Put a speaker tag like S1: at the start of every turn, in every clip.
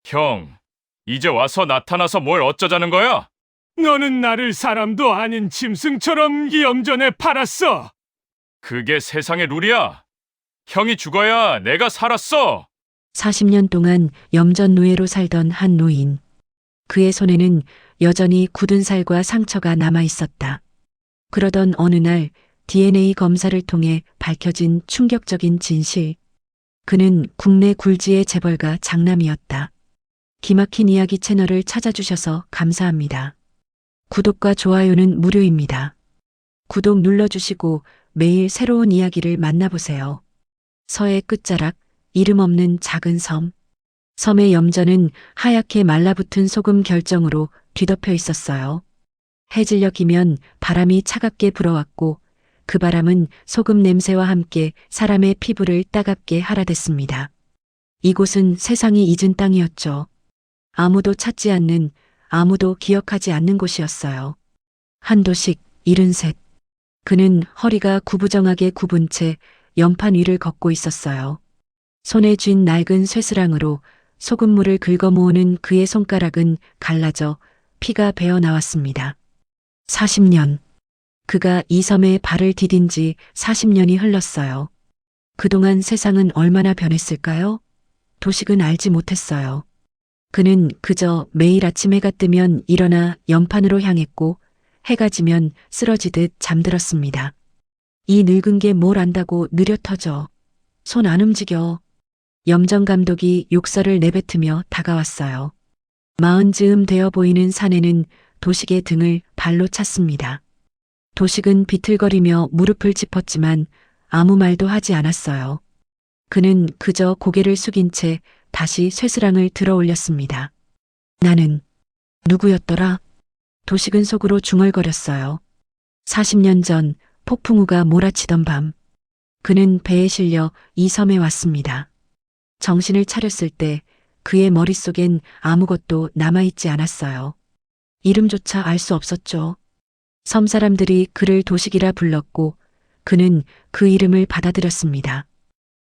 S1: 형, 이제 와서 나타나서 뭘 어쩌자는 거야?
S2: 너는 나를 사람도 아닌 짐승처럼 염전에 팔았어.
S1: 그게 세상의 룰이야. 형이 죽어야 내가 살았어.
S3: 40년 동안 염전 노예로 살던 한 노인. 그의 손에는 여전히 굳은 살과 상처가 남아 있었다. 그러던 어느 날 DNA 검사를 통해 밝혀진 충격적인 진실. 그는 국내 굴지의 재벌가 장남이었다. 기막힌 이야기 채널을 찾아주셔서 감사합니다. 구독과 좋아요는 무료입니다. 구독 눌러주시고 매일 새로운 이야기를 만나보세요. 서해 끝자락, 이름 없는 작은 섬. 섬의 염전은 하얗게 말라붙은 소금 결정으로 뒤덮여 있었어요. 해질녘이면 바람이 차갑게 불어왔고 그 바람은 소금 냄새와 함께 사람의 피부를 따갑게 할아댔습니다. 이곳은 세상이 잊은 땅이었죠. 아무도 찾지 않는, 아무도 기억하지 않는 곳이었어요. 한도식, 73. 그는 허리가 구부정하게 굽은 채 연판 위를 걷고 있었어요. 손에 쥔 낡은 쇠스랑으로 소금물을 긁어 모으는 그의 손가락은 갈라져 피가 배어 나왔습니다. 40년. 그가 이 섬에 발을 디딘 지 40년이 흘렀어요. 그동안 세상은 얼마나 변했을까요? 도식은 알지 못했어요. 그는 그저 매일 아침 해가 뜨면 일어나 연판으로 향했고 해가 지면 쓰러지듯 잠들었습니다. 이 늙은 게 뭘 안다고 느려 터져. 손 안 움직여. 염전 감독이 욕설을 내뱉으며 다가왔어요. 마흔 즈음 되어 보이는 사내는 도식의 등을 발로 찼습니다. 도식은 비틀거리며 무릎을 짚었지만 아무 말도 하지 않았어요. 그는 그저 고개를 숙인 채 다시 쇠스랑을 들어 올렸습니다. 나는 누구였더라? 도식은 속으로 중얼거렸어요. 40년 전 폭풍우가 몰아치던 밤. 그는 배에 실려 이 섬에 왔습니다. 정신을 차렸을 때 그의 머릿속엔 아무것도 남아있지 않았어요. 이름조차 알 수 없었죠. 섬 사람들이 그를 도식이라 불렀고 그는 그 이름을 받아들였습니다.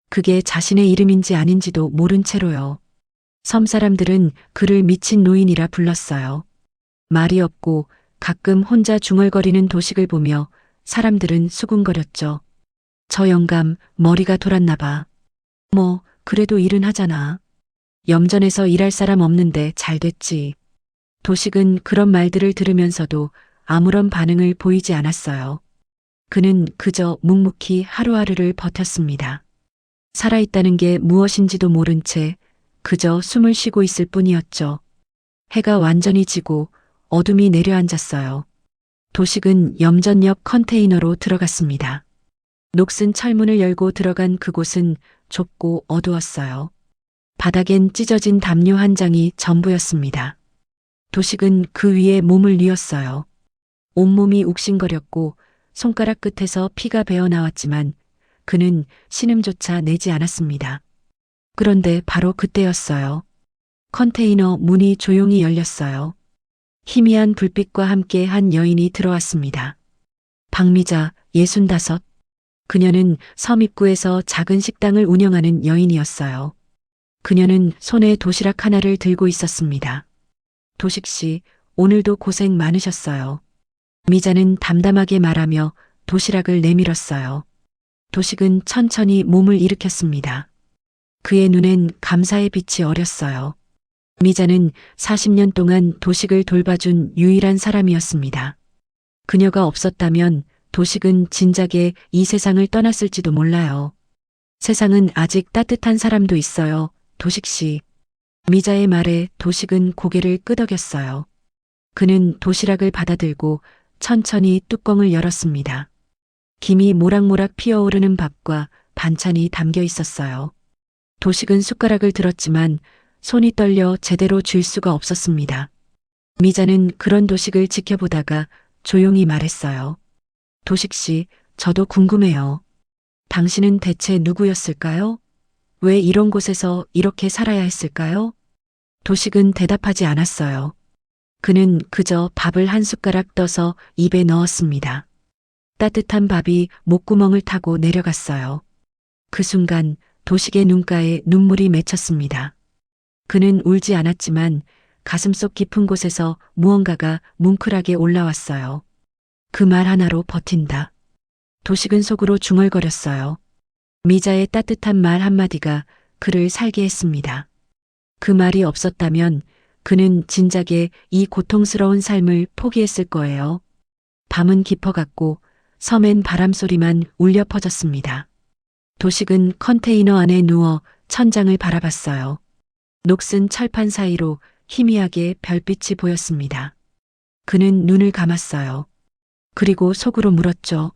S3: 그게 자신의 이름인지 아닌지도 모른 채로요. 섬 사람들은 그를 미친 노인이라 불렀어요. 말이 없고 가끔 혼자 중얼거리는 도식을 보며 사람들은 수군거렸죠. 저 영감 머리가 돌았나 봐. 뭐 그래도 일은 하잖아. 염전에서 일할 사람 없는데 잘 됐지. 도식은 그런 말들을 들으면서도 아무런 반응을 보이지 않았어요. 그는 그저 묵묵히 하루하루를 버텼습니다. 살아있다는 게 무엇인지도 모른 채 그저 숨을 쉬고 있을 뿐이었죠. 해가 완전히 지고 어둠이 내려앉았어요. 도식은 염전역 컨테이너로 들어갔습니다. 녹슨 철문을 열고 들어간 그곳은 좁고 어두웠어요. 바닥엔 찢어진 담요 한 장이 전부였습니다. 도식은 그 위에 몸을 뉘었어요. 온몸이 욱신거렸고 손가락 끝에서 피가 배어 나왔지만 그는 신음조차 내지 않았습니다. 그런데 바로 그때였어요. 컨테이너 문이 조용히 열렸어요. 희미한 불빛과 함께 한 여인이 들어왔습니다. 박미자, 65. 그녀는 섬 입구에서 작은 식당을 운영하는 여인이었어요. 그녀는 손에 도시락 하나를 들고 있었습니다. 도식 씨, 오늘도 고생 많으셨어요. 미자는 담담하게 말하며 도시락을 내밀었어요. 도식은 천천히 몸을 일으켰습니다. 그의 눈엔 감사의 빛이 어렸어요. 미자는 40년 동안 도식을 돌봐준 유일한 사람이었습니다. 그녀가 없었다면 도식은 진작에 이 세상을 떠났을지도 몰라요. 세상은 아직 따뜻한 사람도 있어요, 도식 씨. 미자의 말에 도식은 고개를 끄덕였어요. 그는 도시락을 받아들고 천천히 뚜껑을 열었습니다. 김이 모락모락 피어오르는 밥과 반찬이 담겨 있었어요. 도식은 숟가락을 들었지만 손이 떨려 제대로 쥘 수가 없었습니다. 미자는 그런 도식을 지켜보다가 조용히 말했어요. 도식 씨, 저도 궁금해요. 당신은 대체 누구였을까요? 왜 이런 곳에서 이렇게 살아야 했을까요? 도식은 대답하지 않았어요. 그는 그저 밥을 한 숟가락 떠서 입에 넣었습니다. 따뜻한 밥이 목구멍을 타고 내려갔어요. 그 순간 도식의 눈가에 눈물이 맺혔습니다. 그는 울지 않았지만 가슴속 깊은 곳에서 무언가가 뭉클하게 올라왔어요. 그 말 하나로 버틴다. 도식은 속으로 중얼거렸어요. 미자의 따뜻한 말 한마디가 그를 살게 했습니다. 그 말이 없었다면 그는 진작에 이 고통스러운 삶을 포기했을 거예요. 밤은 깊어갔고 섬엔 바람소리만 울려 퍼졌습니다. 도식은 컨테이너 안에 누워 천장을 바라봤어요. 녹슨 철판 사이로 희미하게 별빛이 보였습니다. 그는 눈을 감았어요. 그리고 속으로 물었죠.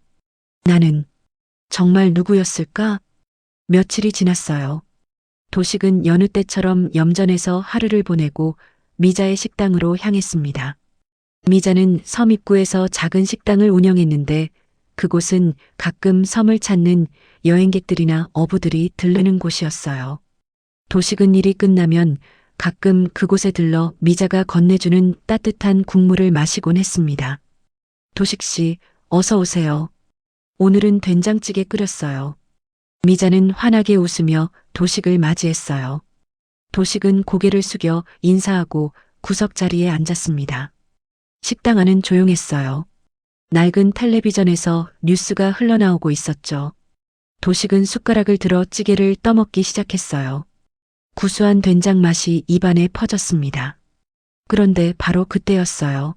S3: 나는 정말 누구였을까? 며칠이 지났어요. 도식은 여느 때처럼 염전에서 하루를 보내고 미자의 식당으로 향했습니다. 미자는 섬 입구에서 작은 식당을 운영했는데 그곳은 가끔 섬을 찾는 여행객들이나 어부들이 들르는 곳이었어요. 도식은 일이 끝나면 가끔 그곳에 들러 미자가 건네주는 따뜻한 국물을 마시곤 했습니다. 도식 씨, 어서 오세요. 오늘은 된장찌개 끓였어요. 미자는 환하게 웃으며 도식을 맞이했어요. 도식은 고개를 숙여 인사하고 구석자리에 앉았습니다. 식당 안은 조용했어요. 낡은 텔레비전에서 뉴스가 흘러나오고 있었죠. 도식은 숟가락을 들어 찌개를 떠먹기 시작했어요. 구수한 된장 맛이 입안에 퍼졌습니다. 그런데 바로 그때였어요.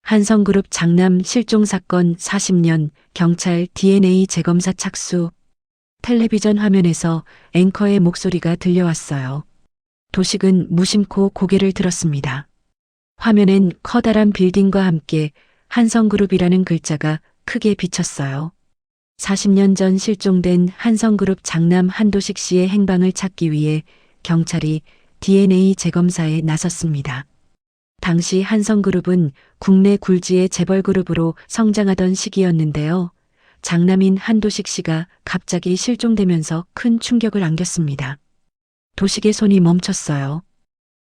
S3: 한성그룹 장남 실종 사건 40년 경찰 DNA 재검사 착수. 텔레비전 화면에서 앵커의 목소리가 들려왔어요. 도식은 무심코 고개를 들었습니다. 화면엔 커다란 빌딩과 함께 한성그룹이라는 글자가 크게 비쳤어요. 40년 전 실종된 한성그룹 장남 한도식 씨의 행방을 찾기 위해 경찰이 DNA 재검사에 나섰습니다. 당시 한성그룹은 국내 굴지의 재벌그룹으로 성장하던 시기였는데요. 장남인 한도식 씨가 갑자기 실종되면서 큰 충격을 안겼습니다. 도식의 손이 멈췄어요.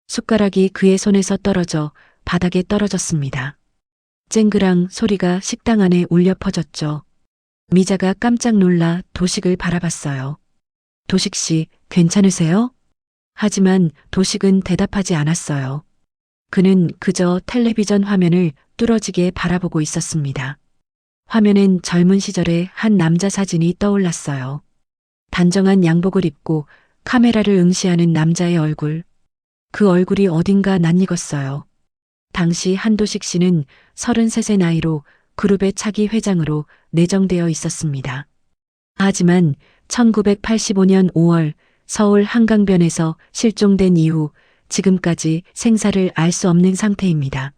S3: 숟가락이 그의 손에서 떨어져 바닥에 떨어졌습니다. 쨍그랑 소리가 식당 안에 울려 퍼졌죠. 미자가 깜짝 놀라 도식을 바라봤어요. 도식 씨, 괜찮으세요? 하지만 도식은 대답하지 않았어요. 그는 그저 텔레비전 화면을 뚫어지게 바라보고 있었습니다. 화면엔 젊은 시절의 한 남자 사진이 떠올랐어요. 단정한 양복을 입고 카메라를 응시하는 남자의 얼굴. 그 얼굴이 어딘가 낯익었어요. 당시 한도식 씨는 33세 나이로 그룹의 차기 회장으로 내정되어 있었습니다. 하지만 1985년 5월 서울 한강변에서 실종된 이후 지금까지 생사를 알 수 없는 상태입니다.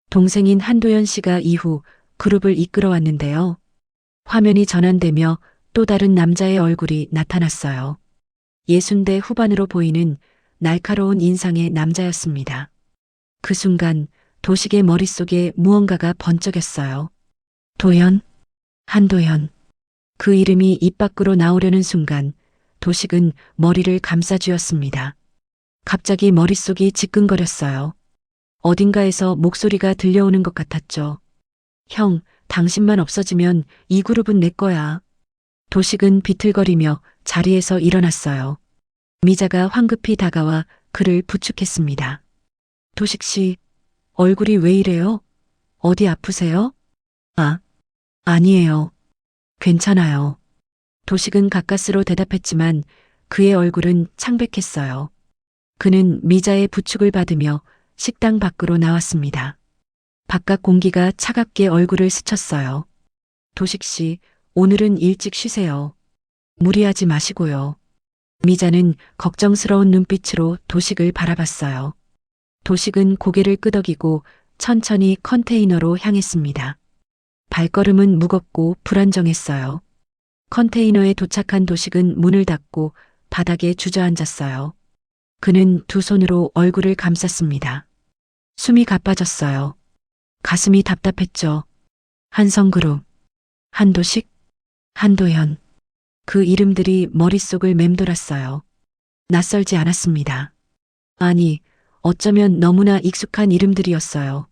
S3: 동생인 한도연 씨가 이후 그룹을 이끌어왔는데요. 화면이 전환되며 또 다른 남자의 얼굴이 나타났어요. 60대 후반으로 보이는 날카로운 인상의 남자였습니다. 그 순간 도식의 머릿속에 무언가가 번쩍였어요. 도연? 한도연. 그 이름이 입 밖으로 나오려는 순간 도식은 머리를 감싸쥐었습니다. 갑자기 머릿속이 지끈거렸어요. 어딘가에서 목소리가 들려오는 것 같았죠. 형, 당신만 없어지면 이 그룹은 내 거야. 도식은 비틀거리며 자리에서 일어났어요. 미자가 황급히 다가와 그를 부축했습니다. 도식 씨, 얼굴이 왜 이래요? 어디 아프세요? 아니에요. 괜찮아요. 도식은 가까스로 대답했지만 그의 얼굴은 창백했어요. 그는 미자의 부축을 받으며 식당 밖으로 나왔습니다. 바깥 공기가 차갑게 얼굴을 스쳤어요. 도식 씨, 오늘은 일찍 쉬세요. 무리하지 마시고요. 미자는 걱정스러운 눈빛으로 도식을 바라봤어요. 도식은 고개를 끄덕이고 천천히 컨테이너로 향했습니다. 발걸음은 무겁고 불안정했어요. 컨테이너에 도착한 도식은 문을 닫고 바닥에 주저앉았어요. 그는 두 손으로 얼굴을 감쌌습니다. 숨이 가빠졌어요. 가슴이 답답했죠. 한성그룹, 한도식, 한도연. 그 이름들이 머릿속을 맴돌았어요. 낯설지 않았습니다. 아니, 어쩌면 너무나 익숙한 이름들이었어요.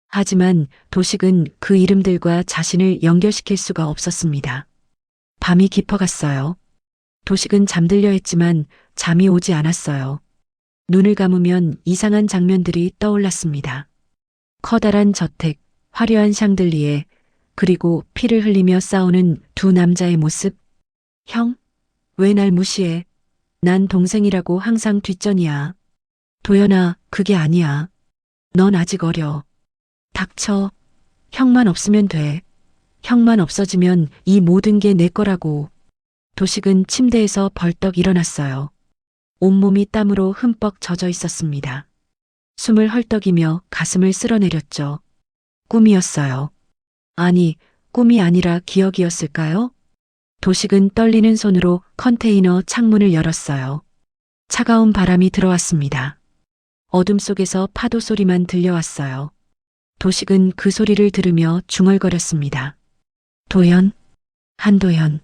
S3: 하지만 도식은 그 이름들과 자신을 연결시킬 수가 없었습니다. 밤이 깊어갔어요. 도식은 잠들려 했지만 잠이 오지 않았어요. 눈을 감으면 이상한 장면들이 떠올랐습니다. 커다란 저택, 화려한 샹들리에, 그리고 피를 흘리며 싸우는 두 남자의 모습. 형, 왜 날 무시해? 난 동생이라고 항상 뒷전이야. 도연아, 그게 아니야. 넌 아직 어려. 닥쳐. 형만 없으면 돼. 형만 없어지면 이 모든 게 내 거라고. 도식은 침대에서 벌떡 일어났어요. 온몸이 땀으로 흠뻑 젖어 있었습니다. 숨을 헐떡이며 가슴을 쓸어내렸죠. 꿈이었어요. 아니, 꿈이 아니라 기억이었을까요? 도식은 떨리는 손으로 컨테이너 창문을 열었어요. 차가운 바람이 들어왔습니다. 어둠 속에서 파도 소리만 들려왔어요. 도식은 그 소리를 들으며 중얼거렸습니다. 도연, 한도연,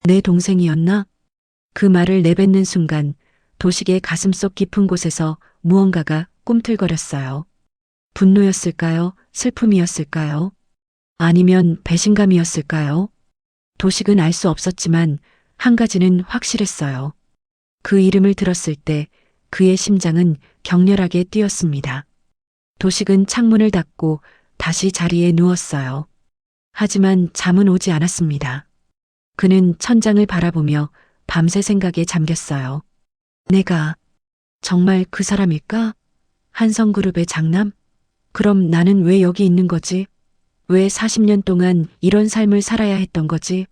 S3: 내 동생이었나? 그 말을 내뱉는 순간 도식의 가슴속 깊은 곳에서 무언가가 꿈틀거렸어요. 분노였을까요? 슬픔이었을까요? 아니면 배신감이었을까요? 도식은 알 수 없었지만 한 가지는 확실했어요. 그 이름을 들었을 때 그의 심장은 격렬하게 뛰었습니다. 도식은 창문을 닫고 다시 자리에 누웠어요. 하지만 잠은 오지 않았습니다. 그는 천장을 바라보며 밤새 생각에 잠겼어요. 내가 정말 그 사람일까? 한성그룹의 장남? 그럼 나는 왜 여기 있는 거지? 왜 40년 동안 이런 삶을 살아야 했던 거지?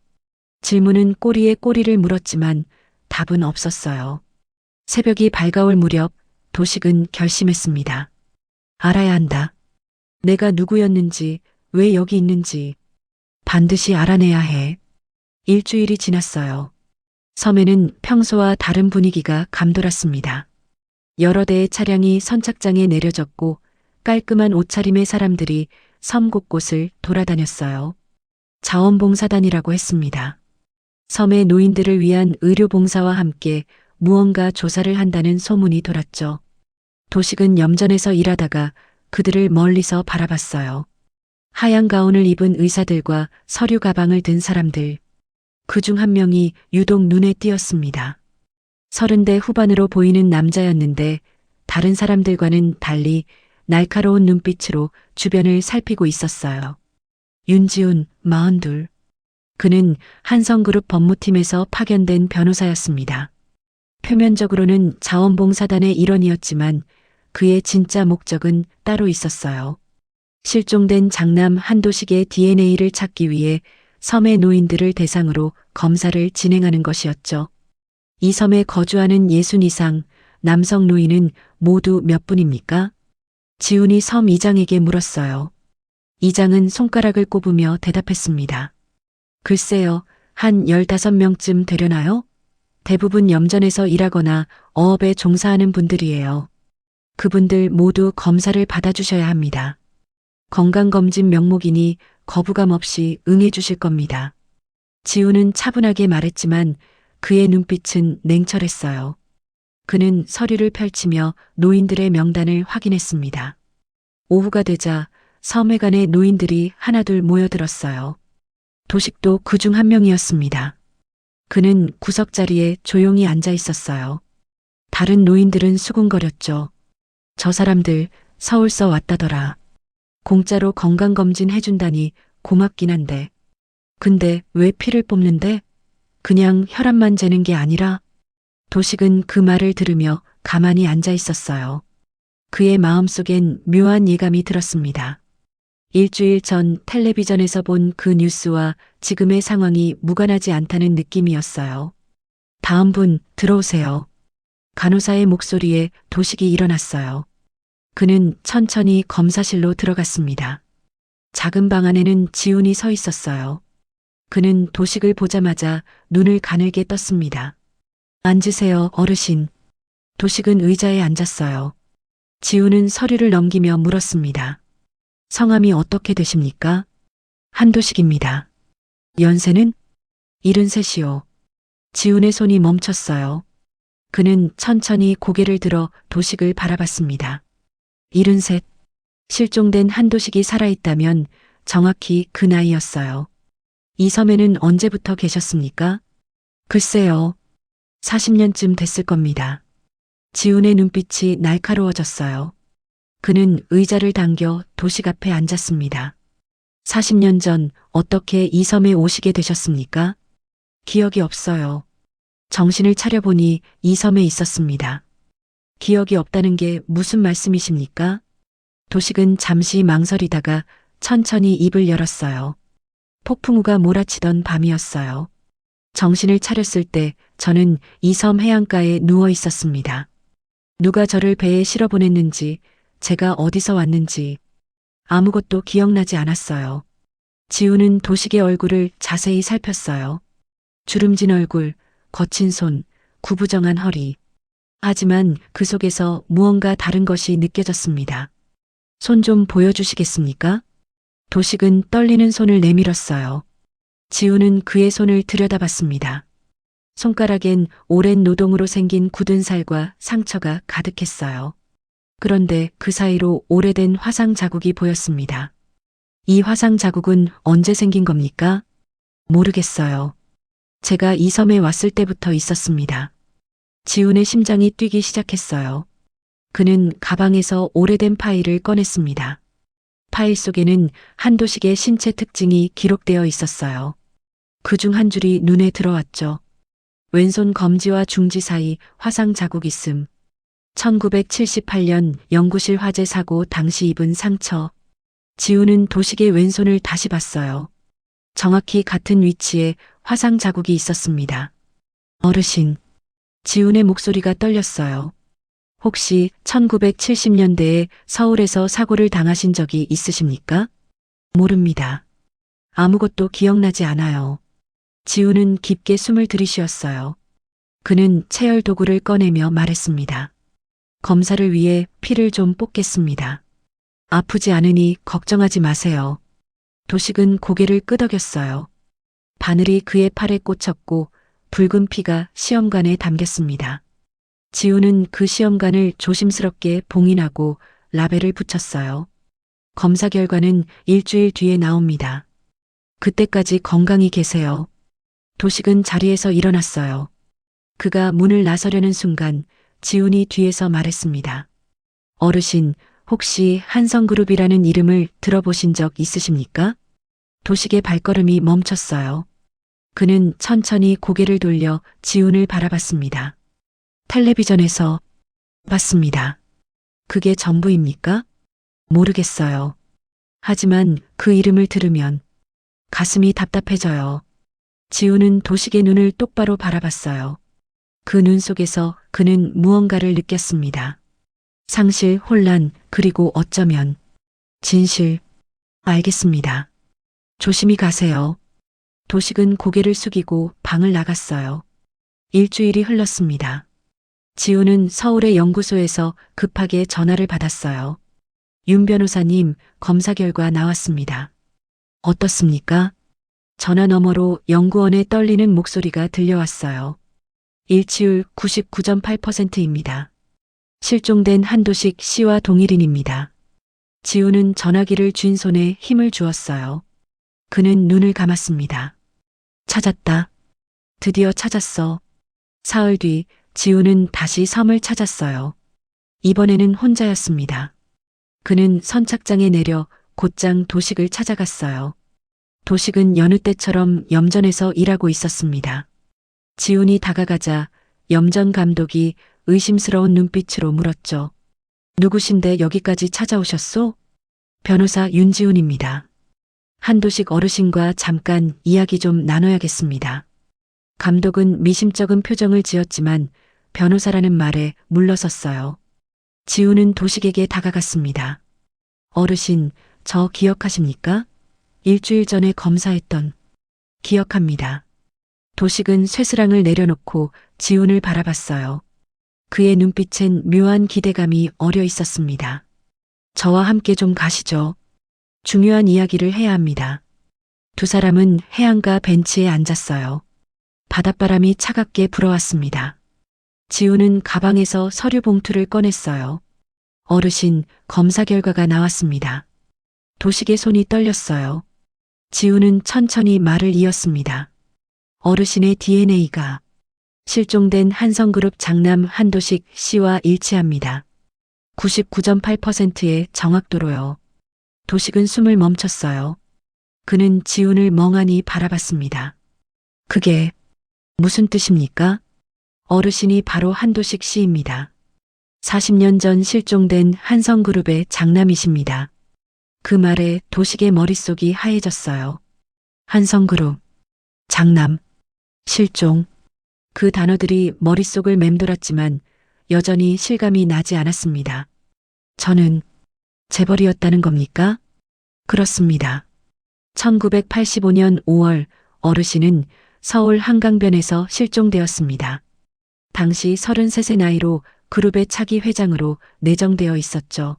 S3: 질문은 꼬리에 꼬리를 물었지만 답은 없었어요. 새벽이 밝아올 무렵 도식은 결심했습니다. 알아야 한다. 내가 누구였는지, 왜 여기 있는지 반드시 알아내야 해. 일주일이 지났어요. 섬에는 평소와 다른 분위기가 감돌았습니다. 여러 대의 차량이 선착장에 내려졌고 깔끔한 옷차림의 사람들이 섬 곳곳을 돌아다녔어요. 자원봉사단이라고 했습니다. 섬의 노인들을 위한 의료봉사와 함께 무언가 조사를 한다는 소문이 돌았죠. 도식은 염전에서 일하다가 그들을 멀리서 바라봤어요. 하얀 가운을 입은 의사들과 서류 가방을 든 사람들. 그중 한 명이 유독 눈에 띄었습니다. 30대 후반으로 보이는 남자였는데 다른 사람들과는 달리 날카로운 눈빛으로 주변을 살피고 있었어요. 윤지훈, 42. 그는 한성그룹 법무팀에서 파견된 변호사였습니다. 표면적으로는 자원봉사단의 일원이었지만 그의 진짜 목적은 따로 있었어요. 실종된 장남 한도식의 DNA를 찾기 위해 섬의 노인들을 대상으로 검사를 진행하는 것이었죠. 이 섬에 거주하는 60 이상 남성 노인은 모두 몇 분입니까? 지훈이 섬 이장에게 물었어요. 이장은 손가락을 꼽으며 대답했습니다. 글쎄요, 한 15명쯤 되려나요? 대부분 염전에서 일하거나 어업에 종사하는 분들이에요. 그분들 모두 검사를 받아주셔야 합니다. 건강검진 명목이니 거부감 없이 응해주실 겁니다. 지훈은 차분하게 말했지만 그의 눈빛은 냉철했어요. 그는 서류를 펼치며 노인들의 명단을 확인했습니다. 오후가 되자 섬회관의 노인들이 하나둘 모여들었어요. 도식도 그중 한 명이었습니다. 그는 구석자리에 조용히 앉아 있었어요. 다른 노인들은 수군거렸죠. 저 사람들 서울서 왔다더라. 공짜로 건강검진 해준다니 고맙긴 한데. 근데 왜 피를 뽑는데? 그냥 혈압만 재는 게 아니라? 도식은 그 말을 들으며 가만히 앉아 있었어요. 그의 마음속엔 묘한 예감이 들었습니다. 일주일 전 텔레비전에서 본 그 뉴스와 지금의 상황이 무관하지 않다는 느낌이었어요. 다음 분 들어오세요. 간호사의 목소리에 도식이 일어났어요. 그는 천천히 검사실로 들어갔습니다. 작은 방 안에는 지훈이 서 있었어요. 그는 도식을 보자마자 눈을 가늘게 떴습니다. 앉으세요, 어르신. 도식은 의자에 앉았어요. 지훈은 서류를 넘기며 물었습니다. 성함이 어떻게 되십니까? 한도식입니다. 연세는? 73이요. 지훈의 손이 멈췄어요. 그는 천천히 고개를 들어 도식을 바라봤습니다. 73. 실종된 한도식이 살아있다면 정확히 그 나이였어요. 이 섬에는 언제부터 계셨습니까? 글쎄요. 40년쯤 됐을 겁니다. 지훈의 눈빛이 날카로워졌어요. 그는 의자를 당겨 도식 앞에 앉았습니다. 40년 전 어떻게 이 섬에 오시게 되셨습니까? 기억이 없어요. 정신을 차려보니 이 섬에 있었습니다. 기억이 없다는 게 무슨 말씀이십니까? 도식은 잠시 망설이다가 천천히 입을 열었어요. 폭풍우가 몰아치던 밤이었어요. 정신을 차렸을 때 저는 이 섬 해안가에 누워 있었습니다. 누가 저를 배에 실어 보냈는지, 제가 어디서 왔는지 아무것도 기억나지 않았어요. 지우는 도식의 얼굴을 자세히 살폈어요. 주름진 얼굴, 거친 손, 구부정한 허리. 하지만 그 속에서 무언가 다른 것이 느껴졌습니다. 손 좀 보여주시겠습니까? 도식은 떨리는 손을 내밀었어요. 지우는 그의 손을 들여다봤습니다. 손가락엔 오랜 노동으로 생긴 굳은 살과 상처가 가득했어요. 그런데 그 사이로 오래된 화상 자국이 보였습니다. 이 화상 자국은 언제 생긴 겁니까? 모르겠어요. 제가 이 섬에 왔을 때부터 있었습니다. 지훈의 심장이 뛰기 시작했어요. 그는 가방에서 오래된 파일을 꺼냈습니다. 파일 속에는 한도식의 신체 특징이 기록되어 있었어요. 그중 한 줄이 눈에 들어왔죠. 왼손 검지와 중지 사이 화상 자국 있음. 1978년 연구실 화재 사고 당시 입은 상처. 지우는 도식의 왼손을 다시 봤어요. 정확히 같은 위치에 화상 자국이 있었습니다. 어르신. 지훈의 목소리가 떨렸어요. 혹시 1970년대에 서울에서 사고를 당하신 적이 있으십니까? 모릅니다. 아무것도 기억나지 않아요. 지훈은 깊게 숨을 들이쉬었어요. 그는 체열 도구를 꺼내며 말했습니다. 검사를 위해 피를 좀 뽑겠습니다. 아프지 않으니 걱정하지 마세요. 도식은 고개를 끄덕였어요. 바늘이 그의 팔에 꽂혔고 붉은 피가 시험관에 담겼습니다. 지우는 그 시험관을 조심스럽게 봉인하고 라벨을 붙였어요. 검사 결과는 일주일 뒤에 나옵니다. 그때까지 건강히 계세요. 도식은 자리에서 일어났어요. 그가 문을 나서려는 순간 지훈이 뒤에서 말했습니다. 어르신, 혹시 한성그룹이라는 이름을 들어보신 적 있으십니까? 도식의 발걸음이 멈췄어요. 그는 천천히 고개를 돌려 지훈을 바라봤습니다. 텔레비전에서 봤습니다. 그게 전부입니까? 모르겠어요. 하지만 그 이름을 들으면 가슴이 답답해져요. 지우는 도식의 눈을 똑바로 바라봤어요. 그 눈 속에서 그는 무언가를 느꼈습니다. 상실, 혼란, 그리고 어쩌면 진실. 알겠습니다. 조심히 가세요. 도식은 고개를 숙이고 방을 나갔어요. 일주일이 흘렀습니다. 지우는 서울의 연구소에서 급하게 전화를 받았어요. 윤 변호사님, 검사 결과 나왔습니다. 어떻습니까? 전화 너머로 연구원의 떨리는 목소리가 들려왔어요. 일치율 99.8%입니다. 실종된 한도식 씨와 동일인입니다. 지우는 전화기를 쥔 손에 힘을 주었어요. 그는 눈을 감았습니다. 찾았다. 드디어 찾았어. 사흘 뒤 지우는 다시 섬을 찾았어요. 이번에는 혼자였습니다. 그는 선착장에 내려 곧장 도식을 찾아갔어요. 도식은 여느 때처럼 염전에서 일하고 있었습니다. 지훈이 다가가자 염전 감독이 의심스러운 눈빛으로 물었죠. 누구신데 여기까지 찾아오셨소? 변호사 윤지훈입니다. 한도식 어르신과 잠깐 이야기 좀 나눠야겠습니다. 감독은 미심쩍은 표정을 지었지만 변호사라는 말에 물러섰어요. 지훈은 도식에게 다가갔습니다. 어르신, 저 기억하십니까? 일주일 전에 검사했던. 기억합니다. 도식은 쇠스랑을 내려놓고 지훈을 바라봤어요. 그의 눈빛엔 묘한 기대감이 어려 있었습니다. 저와 함께 좀 가시죠. 중요한 이야기를 해야 합니다. 두 사람은 해안가 벤치에 앉았어요. 바닷바람이 차갑게 불어왔습니다. 지훈은 가방에서 서류 봉투를 꺼냈어요. 어르신, 검사 결과가 나왔습니다. 도식의 손이 떨렸어요. 지훈은 천천히 말을 이었습니다. 어르신의 DNA가 실종된 한성그룹 장남 한도식 씨와 일치합니다. 99.8%의 정확도로요. 도식은 숨을 멈췄어요. 그는 지훈을 멍하니 바라봤습니다. 그게 무슨 뜻입니까? 어르신이 바로 한도식 씨입니다. 40년 전 실종된 한성그룹의 장남이십니다. 그 말에 도식의 머릿속이 하얘졌어요. 한성그룹, 장남, 실종. 그 단어들이 머릿속을 맴돌았지만 여전히 실감이 나지 않았습니다. 저는 재벌이었다는 겁니까? 그렇습니다. 1985년 5월 어르신은 서울 한강변에서 실종되었습니다. 당시 33세 나이로 그룹의 차기 회장으로 내정되어 있었죠.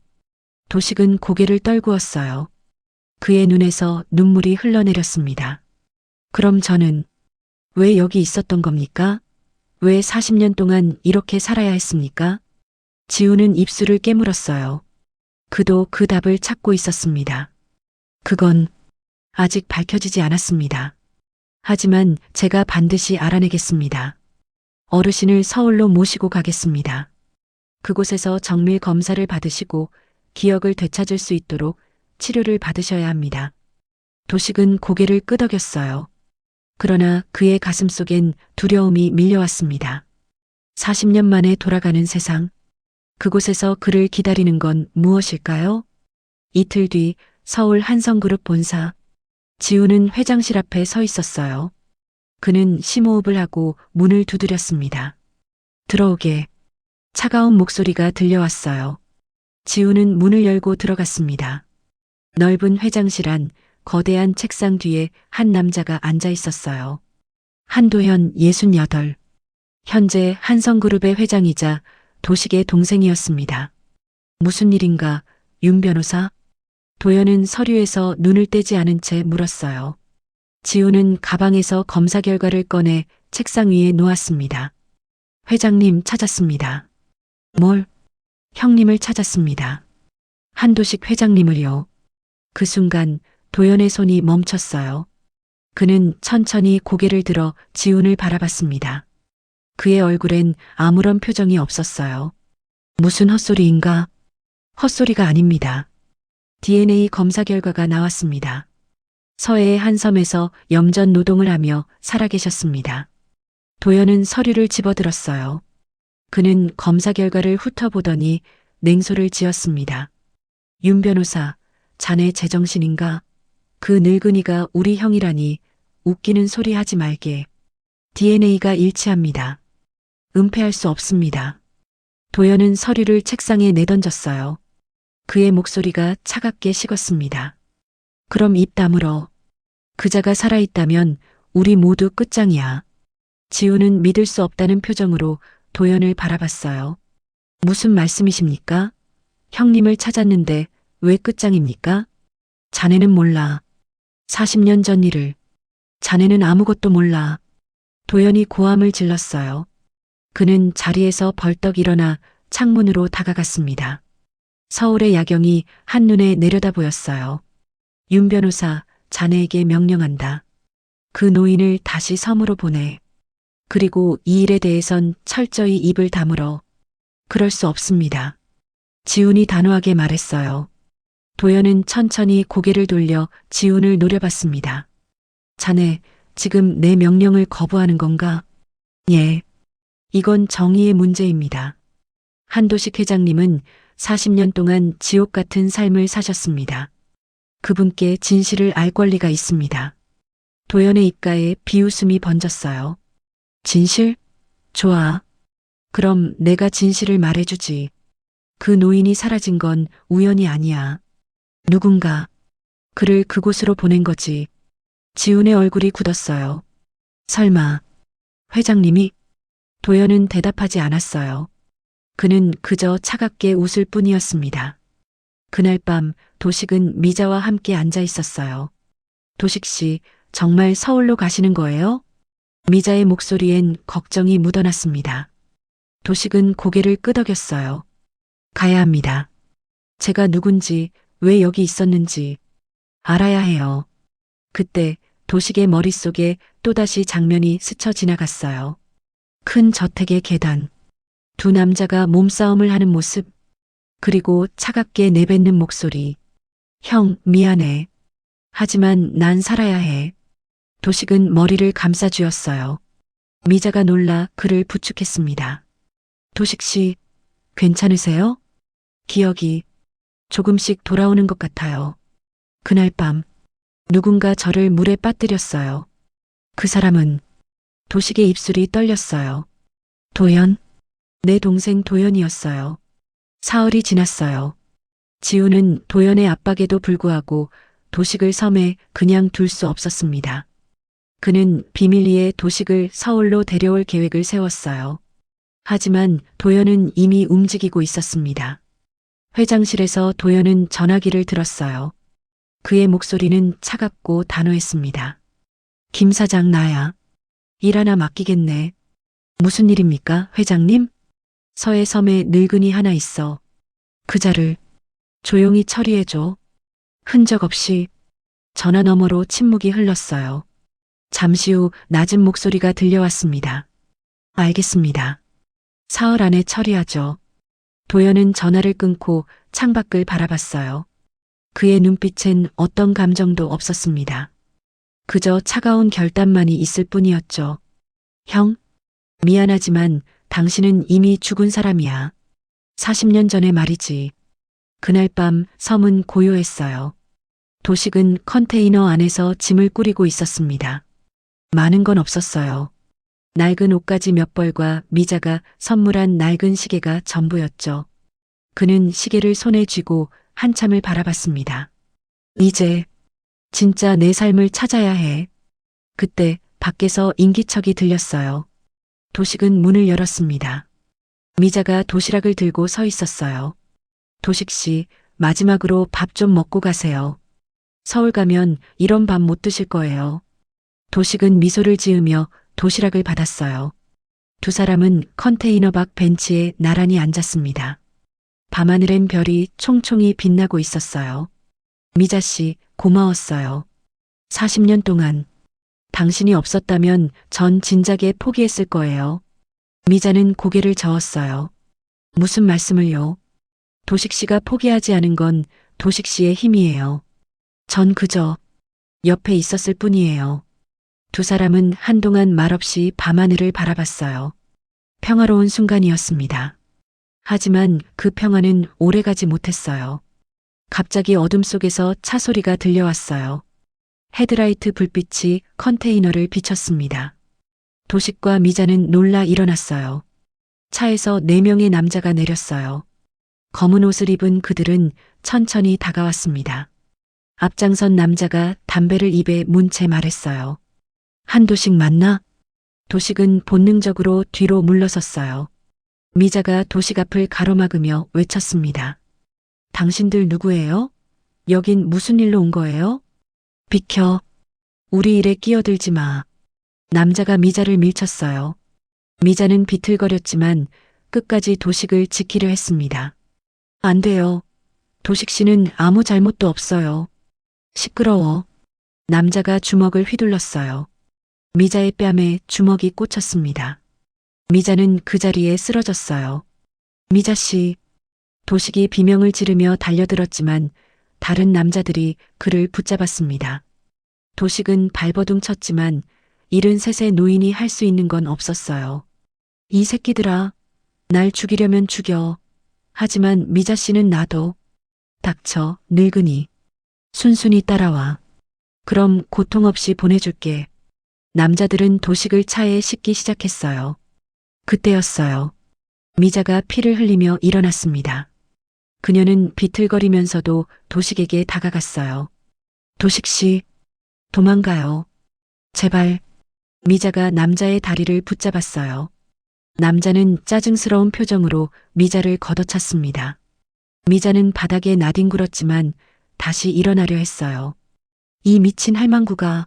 S3: 도식은 고개를 떨구었어요. 그의 눈에서 눈물이 흘러내렸습니다. 그럼 저는 왜 여기 있었던 겁니까? 왜 40년 동안 이렇게 살아야 했습니까? 지우는 입술을 깨물었어요. 그도 그 답을 찾고 있었습니다. 그건 아직 밝혀지지 않았습니다. 하지만 제가 반드시 알아내겠습니다. 어르신을 서울로 모시고 가겠습니다. 그곳에서 정밀 검사를 받으시고 기억을 되찾을 수 있도록 치료를 받으셔야 합니다. 도식은 고개를 끄덕였어요. 그러나 그의 가슴 속엔 두려움이 밀려왔습니다. 40년 만에 돌아가는 세상. 그곳에서 그를 기다리는 건 무엇일까요? 이틀 뒤 서울 한성그룹 본사. 지우는 회장실 앞에 서 있었어요. 그는 심호흡을 하고 문을 두드렸습니다. 들어오게. 차가운 목소리가 들려왔어요. 지우는 문을 열고 들어갔습니다. 넓은 회장실 안 거대한 책상 뒤에 한 남자가 앉아 있었어요. 한도현 68. 현재 한성그룹의 회장이자 도식의 동생이었습니다. 무슨 일인가, 윤 변호사? 도현은 서류에서 눈을 떼지 않은 채 물었어요. 지우는 가방에서 검사 결과를 꺼내 책상 위에 놓았습니다. 회장님 찾았습니다. 뭘? 형님을 찾았습니다. 한도식 회장님을요. 그 순간 도현의 손이 멈췄어요. 그는 천천히 고개를 들어 지훈을 바라봤습니다. 그의 얼굴엔 아무런 표정이 없었어요. 무슨 헛소리인가? 헛소리가 아닙니다. DNA 검사 결과가 나왔습니다. 서해의 한 섬에서 염전 노동을 하며 살아계셨습니다. 도현은 서류를 집어들었어요. 그는 검사 결과를 훑어보더니 냉소를 지었습니다. 윤 변호사, 자네 제정신인가? 그 늙은이가 우리 형이라니 웃기는 소리 하지 말게. DNA가 일치합니다. 은폐할 수 없습니다. 도현은 서류를 책상에 내던졌어요. 그의 목소리가 차갑게 식었습니다. 그럼 입 다물어. 그자가 살아있다면 우리 모두 끝장이야. 지우는 믿을 수 없다는 표정으로 도현을 바라봤어요. 무슨 말씀이십니까? 형님을 찾았는데 왜 끝장입니까? 자네는 몰라. 40년 전 일을. 자네는 아무것도 몰라. 도현이 고함을 질렀어요. 그는 자리에서 벌떡 일어나 창문으로 다가갔습니다. 서울의 야경이 한눈에 내려다 보였어요. 윤 변호사, 자네에게 명령한다. 그 노인을 다시 섬으로 보내. 그리고 이 일에 대해선 철저히 입을 다물어. 그럴 수 없습니다. 지훈이 단호하게 말했어요. 도현은 천천히 고개를 돌려 지훈을 노려봤습니다. 자네, 지금 내 명령을 거부하는 건가? 예. 이건 정의의 문제입니다. 한도식 회장님은 40년 동안 지옥 같은 삶을 사셨습니다. 그분께 진실을 알 권리가 있습니다. 도현의 입가에 비웃음이 번졌어요. 진실? 좋아. 그럼 내가 진실을 말해주지. 그 노인이 사라진 건 우연이 아니야. 누군가 그를 그곳으로 보낸 거지. 지훈의 얼굴이 굳었어요. 설마 회장님이? 도현은 대답하지 않았어요. 그는 그저 차갑게 웃을 뿐이었습니다. 그날 밤 도식은 미자와 함께 앉아 있었어요. 도식 씨, 정말 서울로 가시는 거예요? 미자의 목소리엔 걱정이 묻어났습니다. 도식은 고개를 끄덕였어요. 가야 합니다. 제가 누군지, 왜 여기 있었는지 알아야 해요. 그때 도식의 머릿속에 또다시 장면이 스쳐 지나갔어요. 큰 저택의 계단, 두 남자가 몸싸움을 하는 모습, 그리고 차갑게 내뱉는 목소리. 형, 미안해. 하지만 난 살아야 해. 도식은 머리를 감싸쥐었어요. 미자가 놀라 그를 부축했습니다. 도식 씨, 괜찮으세요? 기억이 조금씩 돌아오는 것 같아요. 그날 밤, 누군가 저를 물에 빠뜨렸어요. 그 사람은 도식의 입술이 떨렸어요. 도연? 내 동생 도연이었어요. 사흘이 지났어요. 지우는 도연의 압박에도 불구하고 도식을 섬에 그냥 둘 수 없었습니다. 그는 비밀리에 도식을 서울로 데려올 계획을 세웠어요. 하지만 도연은 이미 움직이고 있었습니다. 회장실에서 도연은 전화기를 들었어요. 그의 목소리는 차갑고 단호했습니다. 김 사장 나야. 일 하나 맡기겠네. 무슨 일입니까, 회장님? 서해 섬에 늙은이 하나 있어. 그자를 조용히 처리해줘. 흔적 없이 전화 너머로 침묵이 흘렀어요. 잠시 후 낮은 목소리가 들려왔습니다. 알겠습니다. 사흘 안에 처리하죠. 도연은 전화를 끊고 창밖을 바라봤어요. 그의 눈빛엔 어떤 감정도 없었습니다. 그저 차가운 결단만이 있을 뿐이었죠. 형, 미안하지만 당신은 이미 죽은 사람이야. 40년 전의 말이지. 그날 밤 섬은 고요했어요. 도식은 컨테이너 안에서 짐을 꾸리고 있었습니다. 많은 건 없었어요. 낡은 옷가지 몇 벌과 미자가 선물한 낡은 시계가 전부였죠. 그는 시계를 손에 쥐고 한참을 바라봤습니다. 이제 진짜 내 삶을 찾아야 해. 그때 밖에서 인기척이 들렸어요. 도식은 문을 열었습니다. 미자가 도시락을 들고 서 있었어요. 도식 씨, 마지막으로 밥 좀 먹고 가세요. 서울 가면 이런 밥 못 드실 거예요. 도식은 미소를 지으며 도시락을 받았어요. 두 사람은 컨테이너 밖 벤치에 나란히 앉았습니다. 밤하늘엔 별이 총총히 빛나고 있었어요. 미자 씨, 고마웠어요. 40년 동안 당신이 없었다면 전 진작에 포기했을 거예요. 미자는 고개를 저었어요. 무슨 말씀을요? 도식 씨가 포기하지 않은 건 도식 씨의 힘이에요. 전 그저 옆에 있었을 뿐이에요. 두 사람은 한동안 말없이 밤하늘을 바라봤어요. 평화로운 순간이었습니다. 하지만 그 평화는 오래가지 못했어요. 갑자기 어둠 속에서 차 소리가 들려왔어요. 헤드라이트 불빛이 컨테이너를 비췄습니다. 도식과 미자는 놀라 일어났어요. 차에서 4명의 남자가 내렸어요. 검은 옷을 입은 그들은 천천히 다가왔습니다. 앞장선 남자가 담배를 입에 문 채 말했어요. 한도식 맞나? 도식은 본능적으로 뒤로 물러섰어요. 미자가 도식 앞을 가로막으며 외쳤습니다. 당신들 누구예요? 여긴 무슨 일로 온 거예요? 비켜. 우리 일에 끼어들지 마. 남자가 미자를 밀쳤어요. 미자는 비틀거렸지만 끝까지 도식을 지키려 했습니다. 안 돼요. 도식 씨는 아무 잘못도 없어요. 시끄러워. 남자가 주먹을 휘둘렀어요. 미자의 뺨에 주먹이 꽂혔습니다. 미자는 그 자리에 쓰러졌어요. 미자 씨. 도식이 비명을 지르며 달려들었지만 다른 남자들이 그를 붙잡았습니다. 도식은 발버둥 쳤지만 73의 노인이 할 수 있는 건 없었어요. 이 새끼들아, 날 죽이려면 죽여. 하지만 미자 씨는 놔둬. 닥쳐, 늙은이. 순순히 따라와. 그럼 고통 없이 보내줄게. 남자들은 도식을 차에 싣기 시작했어요. 그때였어요. 미자가 피를 흘리며 일어났습니다. 그녀는 비틀거리면서도 도식에게 다가갔어요. 도식 씨, 도망가요. 제발. 미자가 남자의 다리를 붙잡았어요. 남자는 짜증스러운 표정으로 미자를 걷어찼습니다. 미자는 바닥에 나뒹굴었지만 다시 일어나려 했어요. 이 미친 할망구가.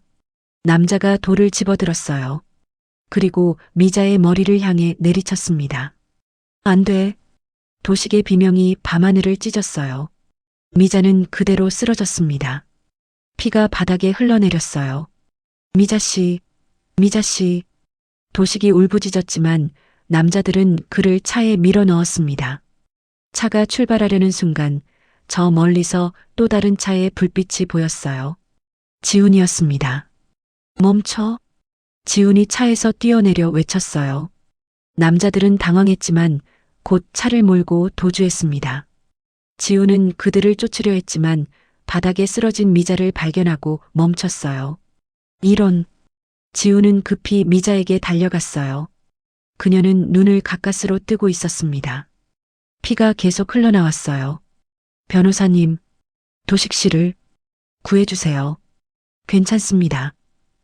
S3: 남자가 돌을 집어들었어요. 그리고 미자의 머리를 향해 내리쳤습니다. 안 돼. 도식의 비명이 밤하늘을 찢었어요. 미자는 그대로 쓰러졌습니다. 피가 바닥에 흘러내렸어요. 미자 씨, 미자 씨. 도식이 울부짖었지만 남자들은 그를 차에 밀어 넣었습니다. 차가 출발하려는 순간 저 멀리서 또 다른 차의 불빛이 보였어요. 지훈이었습니다. 멈춰. 지훈이 차에서 뛰어내려 외쳤어요. 남자들은 당황했지만 곧 차를 몰고 도주했습니다. 지훈은 그들을 쫓으려 했지만 바닥에 쓰러진 미자를 발견하고 멈췄어요. 이런. 지훈은 급히 미자에게 달려갔어요. 그녀는 눈을 가까스로 뜨고 있었습니다. 피가 계속 흘러나왔어요. 변호사님, 도식 씨를 구해주세요. 괜찮습니다.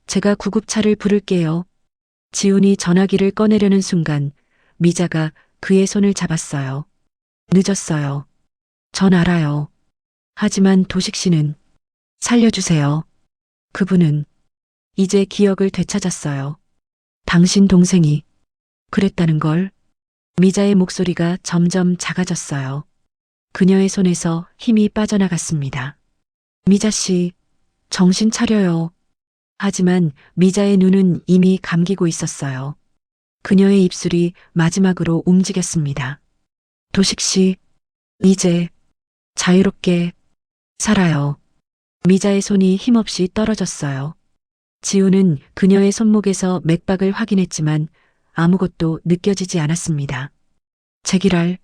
S3: 제가 구급차를 부를게요. 지훈이 전화기를 꺼내려는 순간 미자가 그의 손을 잡았어요. 늦었어요. 전 알아요. 하지만 도식 씨는 살려주세요. 그분은 이제 기억을 되찾았어요. 당신 동생이 그랬다는 걸. 미자의 목소리가 점점 작아졌어요. 그녀의 손에서 힘이 빠져나갔습니다. 미자 씨, 정신 차려요. 하지만 미자의 눈은 이미 감기고 있었어요. 그녀의 입술이 마지막으로 움직였습니다. 도식 씨, 이제 자유롭게 살아요. 미자의 손이 힘없이 떨어졌어요. 지훈은 그녀의 손목에서 맥박을 확인했지만 아무것도 느껴지지 않았습니다. 제기랄.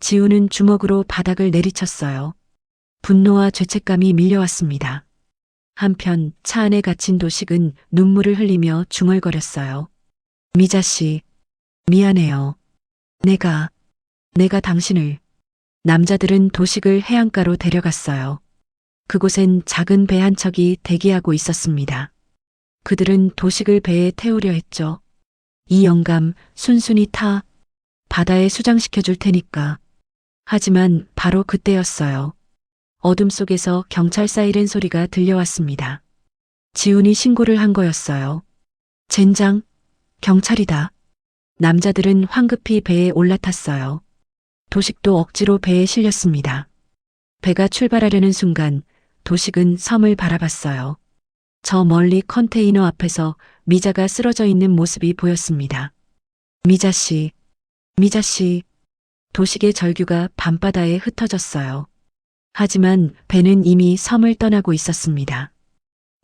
S3: 지훈은 주먹으로 바닥을 내리쳤어요. 분노와 죄책감이 밀려왔습니다. 한편 차 안에 갇힌 도식은 눈물을 흘리며 중얼거렸어요. 미자 씨, 미안해요. 내가 당신을. 남자들은 도식을 해안가로 데려갔어요. 그곳엔 작은 배 한 척이 대기하고 있었습니다. 그들은 도식을 배에 태우려 했죠. 이 영감 순순히 타. 바다에 수장시켜 줄 테니까. 하지만 바로 그때였어요. 어둠 속에서 경찰 사이렌 소리가 들려왔습니다. 지훈이 신고를 한 거였어요. 젠장, 경찰이다. 남자들은 황급히 배에 올라탔어요. 도식도 억지로 배에 실렸습니다. 배가 출발하려는 순간 도식은 섬을 바라봤어요. 저 멀리 컨테이너 앞에서 미자가 쓰러져 있는 모습이 보였습니다. 미자 씨. 도식의 절규가 밤바다에 흩어졌어요. 하지만 배는 이미 섬을 떠나고 있었습니다.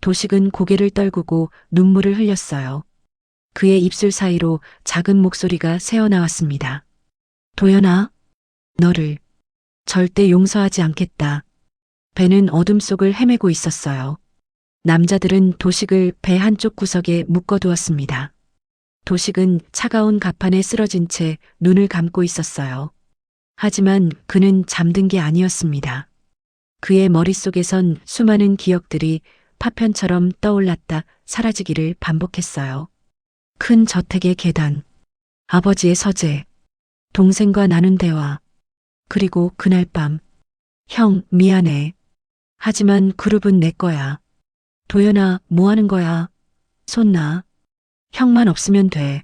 S3: 도식은 고개를 떨구고 눈물을 흘렸어요. 그의 입술 사이로 작은 목소리가 새어나왔습니다. 도연아, 너를 절대 용서하지 않겠다. 배는 어둠 속을 헤매고 있었어요. 남자들은 도식을 배 한쪽 구석에 묶어두었습니다. 도식은 차가운 갑판에 쓰러진 채 눈을 감고 있었어요. 하지만 그는 잠든 게 아니었습니다. 그의 머릿속에선 수많은 기억들이 파편처럼 떠올랐다 사라지기를 반복했어요. 큰 저택의 계단, 아버지의 서재, 동생과 나눈 대화, 그리고 그날 밤, 형, 미안해. 하지만 그룹은 내 거야. 도연아, 뭐 하는 거야? 손 놔. 형만 없으면 돼.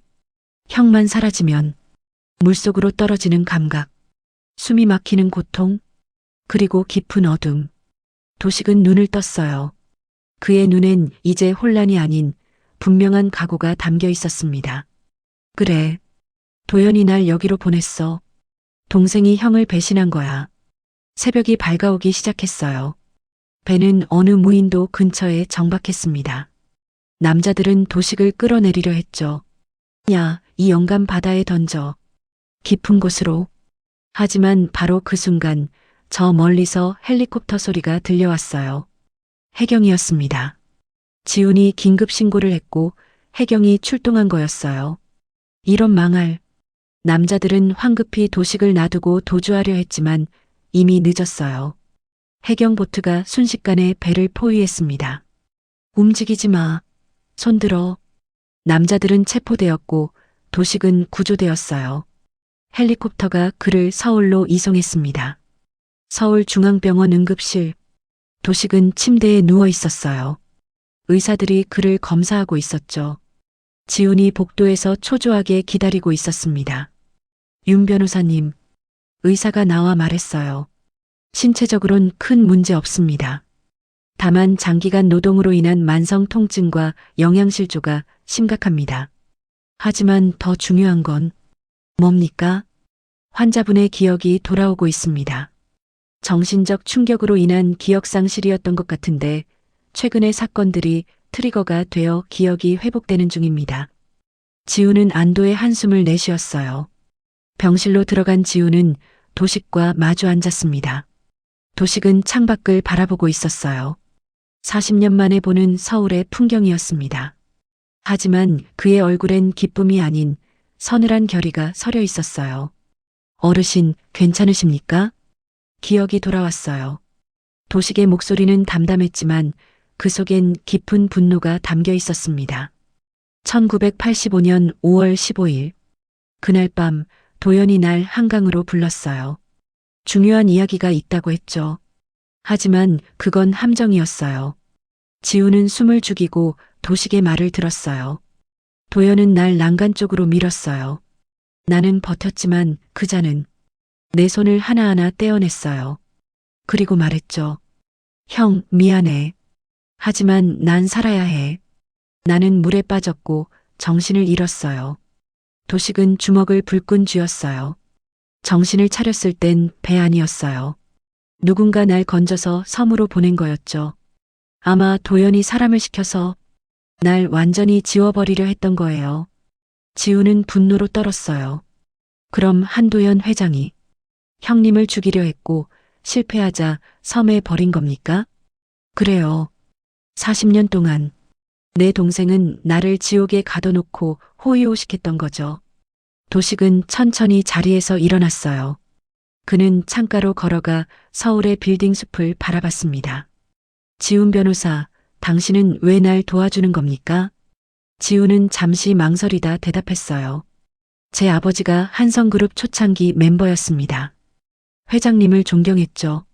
S3: 형만 사라지면 물속으로 떨어지는 감각, 숨이 막히는 고통, 그리고 깊은 어둠. 도식은 눈을 떴어요. 그의 눈엔 이제 혼란이 아닌 분명한 각오가 담겨 있었습니다. 그래. 도연이 날 여기로 보냈어. 동생이 형을 배신한 거야. 새벽이 밝아오기 시작했어요. 배는 어느 무인도 근처에 정박했습니다. 남자들은 도식을 끌어내리려 했죠. 야, 이 영감 바다에 던져. 깊은 곳으로. 하지만 바로 그 순간 저 멀리서 헬리콥터 소리가 들려왔어요. 해경이었습니다. 지훈이 긴급 신고를 했고 해경이 출동한 거였어요. 이런 망할. 남자들은 황급히 도식을 놔두고 도주하려 했지만 이미 늦었어요. 해경 보트가 순식간에 배를 포위했습니다. 움직이지 마. 손들어. 남자들은 체포되었고 도식은 구조되었어요. 헬리콥터가 그를 서울로 이송했습니다. 서울중앙병원 응급실. 도식은 침대에 누워 있었어요. 의사들이 그를 검사하고 있었죠. 지훈이 복도에서 초조하게 기다리고 있었습니다. 윤 변호사님, 의사가 나와 말했어요. 신체적으론 큰 문제 없습니다. 다만 장기간 노동으로 인한 만성 통증과 영양실조가 심각합니다. 하지만 더 중요한 건 뭡니까? 환자분의 기억이 돌아오고 있습니다. 정신적 충격으로 인한 기억상실이었던 것 같은데 최근의 사건들이 트리거가 되어 기억이 회복되는 중입니다. 지우는 안도의 한숨을 내쉬었어요. 병실로 들어간 지우는 도식과 마주 앉았습니다. 도식은 창밖을 바라보고 있었어요. 40년 만에 보는 서울의 풍경이었습니다. 하지만 그의 얼굴엔 기쁨이 아닌 서늘한 결의가 서려 있었어요. 어르신, 괜찮으십니까? 기억이 돌아왔어요. 도식의 목소리는 담담했지만 그 속엔 깊은 분노가 담겨 있었습니다. 1985년 5월 15일. 그날 밤 도연이 날 한강으로 불렀어요. 중요한 이야기가 있다고 했죠. 하지만 그건 함정이었어요. 지우는 숨을 죽이고 도식의 말을 들었어요. 도연은 날 난간 쪽으로 밀었어요. 나는 버텼지만 그자는 내 손을 하나하나 떼어냈어요. 그리고 말했죠. 형, 미안해. 하지만 난 살아야 해. 나는 물에 빠졌고 정신을 잃었어요. 도식은 주먹을 불끈 쥐었어요. 정신을 차렸을 땐 배 아니었어요. 누군가 날 건져서 섬으로 보낸 거였죠. 아마 도연이 사람을 시켜서 날 완전히 지워버리려 했던 거예요. 지우는 분노로 떨었어요. 그럼 한도연 회장이 형님을 죽이려 했고 실패하자 섬에 버린 겁니까? 그래요. 40년 동안 내 동생은 나를 지옥에 가둬놓고 호의호식했던 거죠. 도식은 천천히 자리에서 일어났어요. 그는 창가로 걸어가 서울의 빌딩 숲을 바라봤습니다. 지훈 변호사, 당신은 왜 날 도와주는 겁니까? 지훈은 잠시 망설이다 대답했어요. 제 아버지가 한성그룹 초창기 멤버였습니다. 회장님을 존경했죠.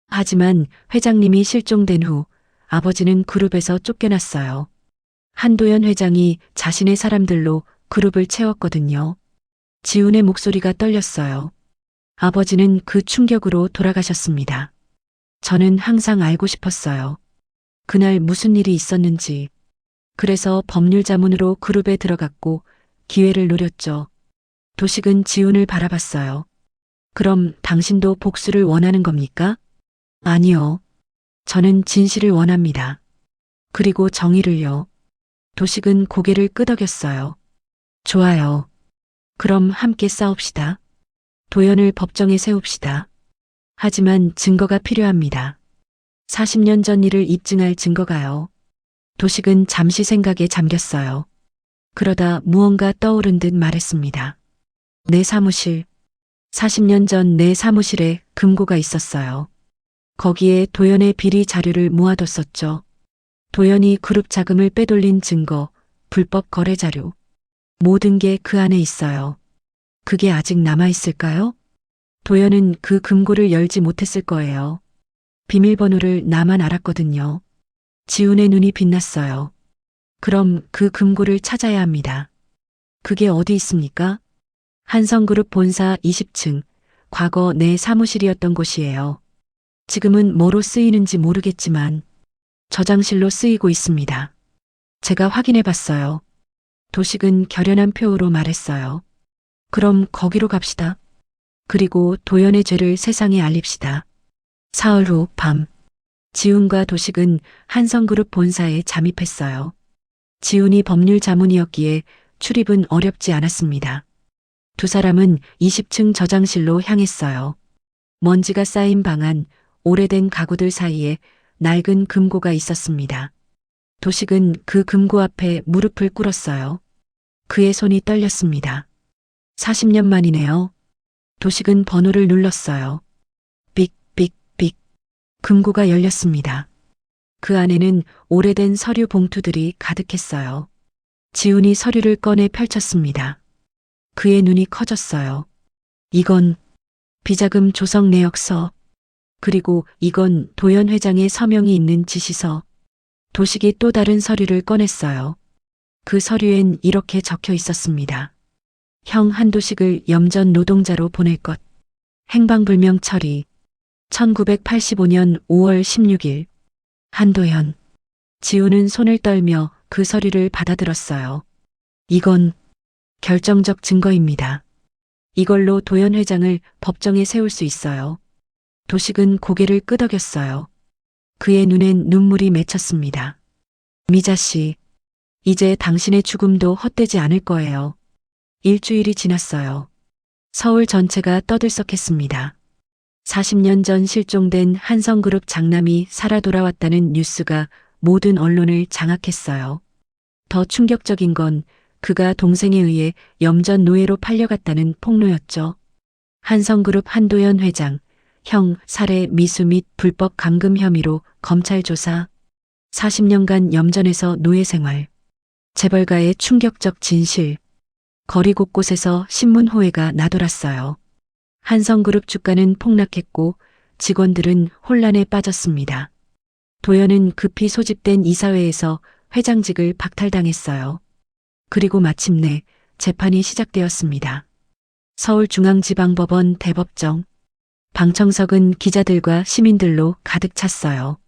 S3: 하지만 회장님이 실종된 후 아버지는 그룹에서 쫓겨났어요. 한도연 회장이 자신의 사람들로 그룹을 채웠거든요. 지훈의 목소리가 떨렸어요. 아버지는 그 충격으로 돌아가셨습니다. 저는 항상 알고 싶었어요. 그날 무슨 일이 있었는지. 그래서 법률 자문으로 그룹에 들어갔고 기회를 노렸죠. 도식은 지훈을 바라봤어요. 그럼 당신도 복수를 원하는 겁니까? 아니요. 저는 진실을 원합니다. 그리고 정의를요. 도식은 고개를 끄덕였어요. 좋아요. 그럼 함께 싸웁시다. 도연을 법정에 세웁시다. 하지만 증거가 필요합니다. 40년 전 일을 입증할 증거가요. 도식은 잠시 생각에 잠겼어요. 그러다 무언가 떠오른 듯 말했습니다. 내 사무실. 40년 전 내 사무실에 금고가 있었어요. 거기에 도연의 비리 자료를 모아뒀었죠. 도연이 그룹 자금을 빼돌린 증거, 불법 거래 자료. 모든 게 그 안에 있어요. 그게 아직 남아있을까요? 도연은 그 금고를 열지 못했을 거예요. 비밀번호를 나만 알았거든요. 지훈의 눈이 빛났어요. 그럼 그 금고를 찾아야 합니다. 그게 어디 있습니까? 한성그룹 본사 20층, 과거 내 사무실이었던 곳이에요. 지금은 뭐로 쓰이는지 모르겠지만 저장실로 쓰이고 있습니다. 제가 확인해 봤어요. 도식은 결연한 표호로 말했어요. 그럼 거기로 갑시다. 그리고 도연의 죄를 세상에 알립시다. 사흘 후 밤, 지훈과 도식은 한성그룹 본사에 잠입했어요. 지훈이 법률 자문이었기에 출입은 어렵지 않았습니다. 두 사람은 20층 저장실로 향했어요. 먼지가 쌓인 방 안, 오래된 가구들 사이에 낡은 금고가 있었습니다. 도식은 그 금고 앞에 무릎을 꿇었어요. 그의 손이 떨렸습니다. 40년 만이네요. 도식은 번호를 눌렀어요. 삑. 금고가 열렸습니다. 그 안에는 오래된 서류 봉투들이 가득했어요. 지훈이 서류를 꺼내 펼쳤습니다. 그의 눈이 커졌어요. 이건 비자금 조성 내역서. 그리고 이건 도연 회장의 서명이 있는 지시서. 도식이 또 다른 서류를 꺼냈어요. 그 서류엔 이렇게 적혀 있었습니다. 형 한도식을 염전 노동자로 보낼 것. 행방불명 처리. 1985년 5월 16일. 한도연. 지우는 손을 떨며 그 서류를 받아들었어요. 이건 결정적 증거입니다. 이걸로 도연 회장을 법정에 세울 수 있어요. 도식은 고개를 끄덕였어요. 그의 눈엔 눈물이 맺혔습니다. 미자 씨, 이제 당신의 죽음도 헛되지 않을 거예요. 일주일이 지났어요. 서울 전체가 떠들썩했습니다. 40년 전 실종된 한성그룹 장남이 살아 돌아왔다는 뉴스가 모든 언론을 장악했어요. 더 충격적인 건 그가 동생에 의해 염전 노예로 팔려갔다는 폭로였죠. 한성그룹 한도연 회장, 형 살해 미수 및 불법 감금 혐의로 검찰 조사. 40년간 염전에서 노예 생활. 재벌가의 충격적 진실. 거리 곳곳에서 신문 호해가 나돌았어요. 한성그룹 주가는 폭락했고 직원들은 혼란에 빠졌습니다. 도연은 급히 소집된 이사회에서 회장직을 박탈당했어요. 그리고 마침내 재판이 시작되었습니다. 서울중앙지방법원 대법정. 방청석은 기자들과 시민들로 가득 찼어요.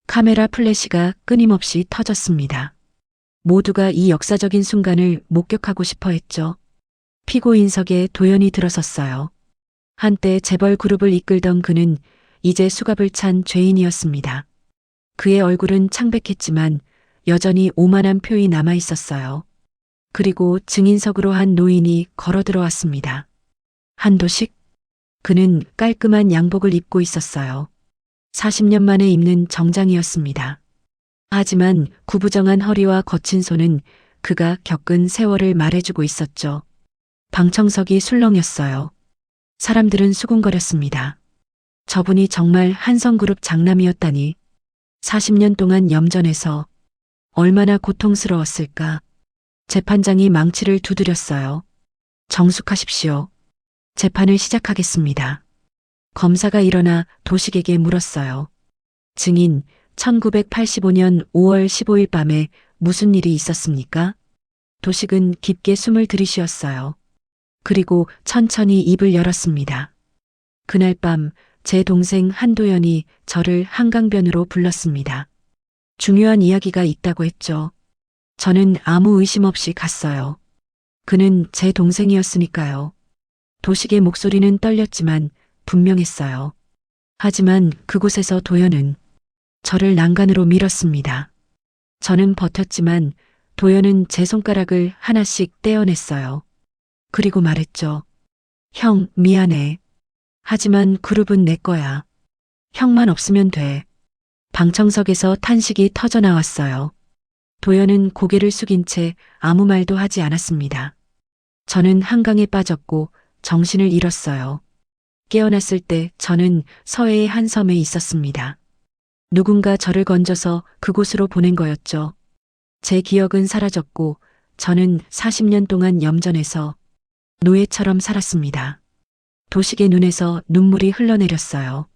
S3: 카메라 플래시가 끊임없이 터졌습니다. 모두가 이 역사적인 순간을 목격하고 싶어 했죠. 피고인석에 도연이 들어섰어요. 한때 재벌 그룹을 이끌던 그는 이제 수갑을 찬 죄인이었습니다. 그의 얼굴은 창백했지만 여전히 오만한 표이 남아 있었어요. 그리고 증인석으로 한 노인이 걸어 들어왔습니다. 한도식? 그는 깔끔한 양복을 입고 있었어요. 40년 만에 입는 정장이었습니다. 하지만 구부정한 허리와 거친 손은 그가 겪은 세월을 말해주고 있었죠. 방청석이 술렁였어요. 사람들은 수군거렸습니다. 저분이 정말 한성그룹 장남이었다니. 40년 동안 염전에서 얼마나 고통스러웠을까. 재판장이 망치를 두드렸어요. 정숙하십시오. 재판을 시작하겠습니다. 검사가 일어나 도식에게 물었어요. 증인, 1985년 5월 15일 밤에 무슨 일이 있었습니까? 도식은 깊게 숨을 들이쉬었어요. 그리고 천천히 입을 열었습니다. 그날 밤 제 동생 한도연이 저를 한강변으로 불렀습니다. 중요한 이야기가 있다고 했죠. 저는 아무 의심 없이 갔어요. 그는 제 동생이었으니까요. 도식의 목소리는 떨렸지만 분명했어요. 하지만 그곳에서 도연은 저를 난간으로 밀었습니다. 저는 버텼지만 도연은 제 손가락을 하나씩 떼어냈어요. 그리고 말했죠. 형, 미안해. 하지만 그룹은 내 거야. 형만 없으면 돼. 방청석에서 탄식이 터져 나왔어요. 도연은 고개를 숙인 채 아무 말도 하지 않았습니다. 저는 한강에 빠졌고 정신을 잃었어요. 깨어났을 때 저는 서해의 한 섬에 있었습니다. 누군가 저를 건져서 그곳으로 보낸 거였죠. 제 기억은 사라졌고 저는 40년 동안 염전에서 노예처럼 살았습니다. 도식의 눈에서 눈물이 흘러내렸어요.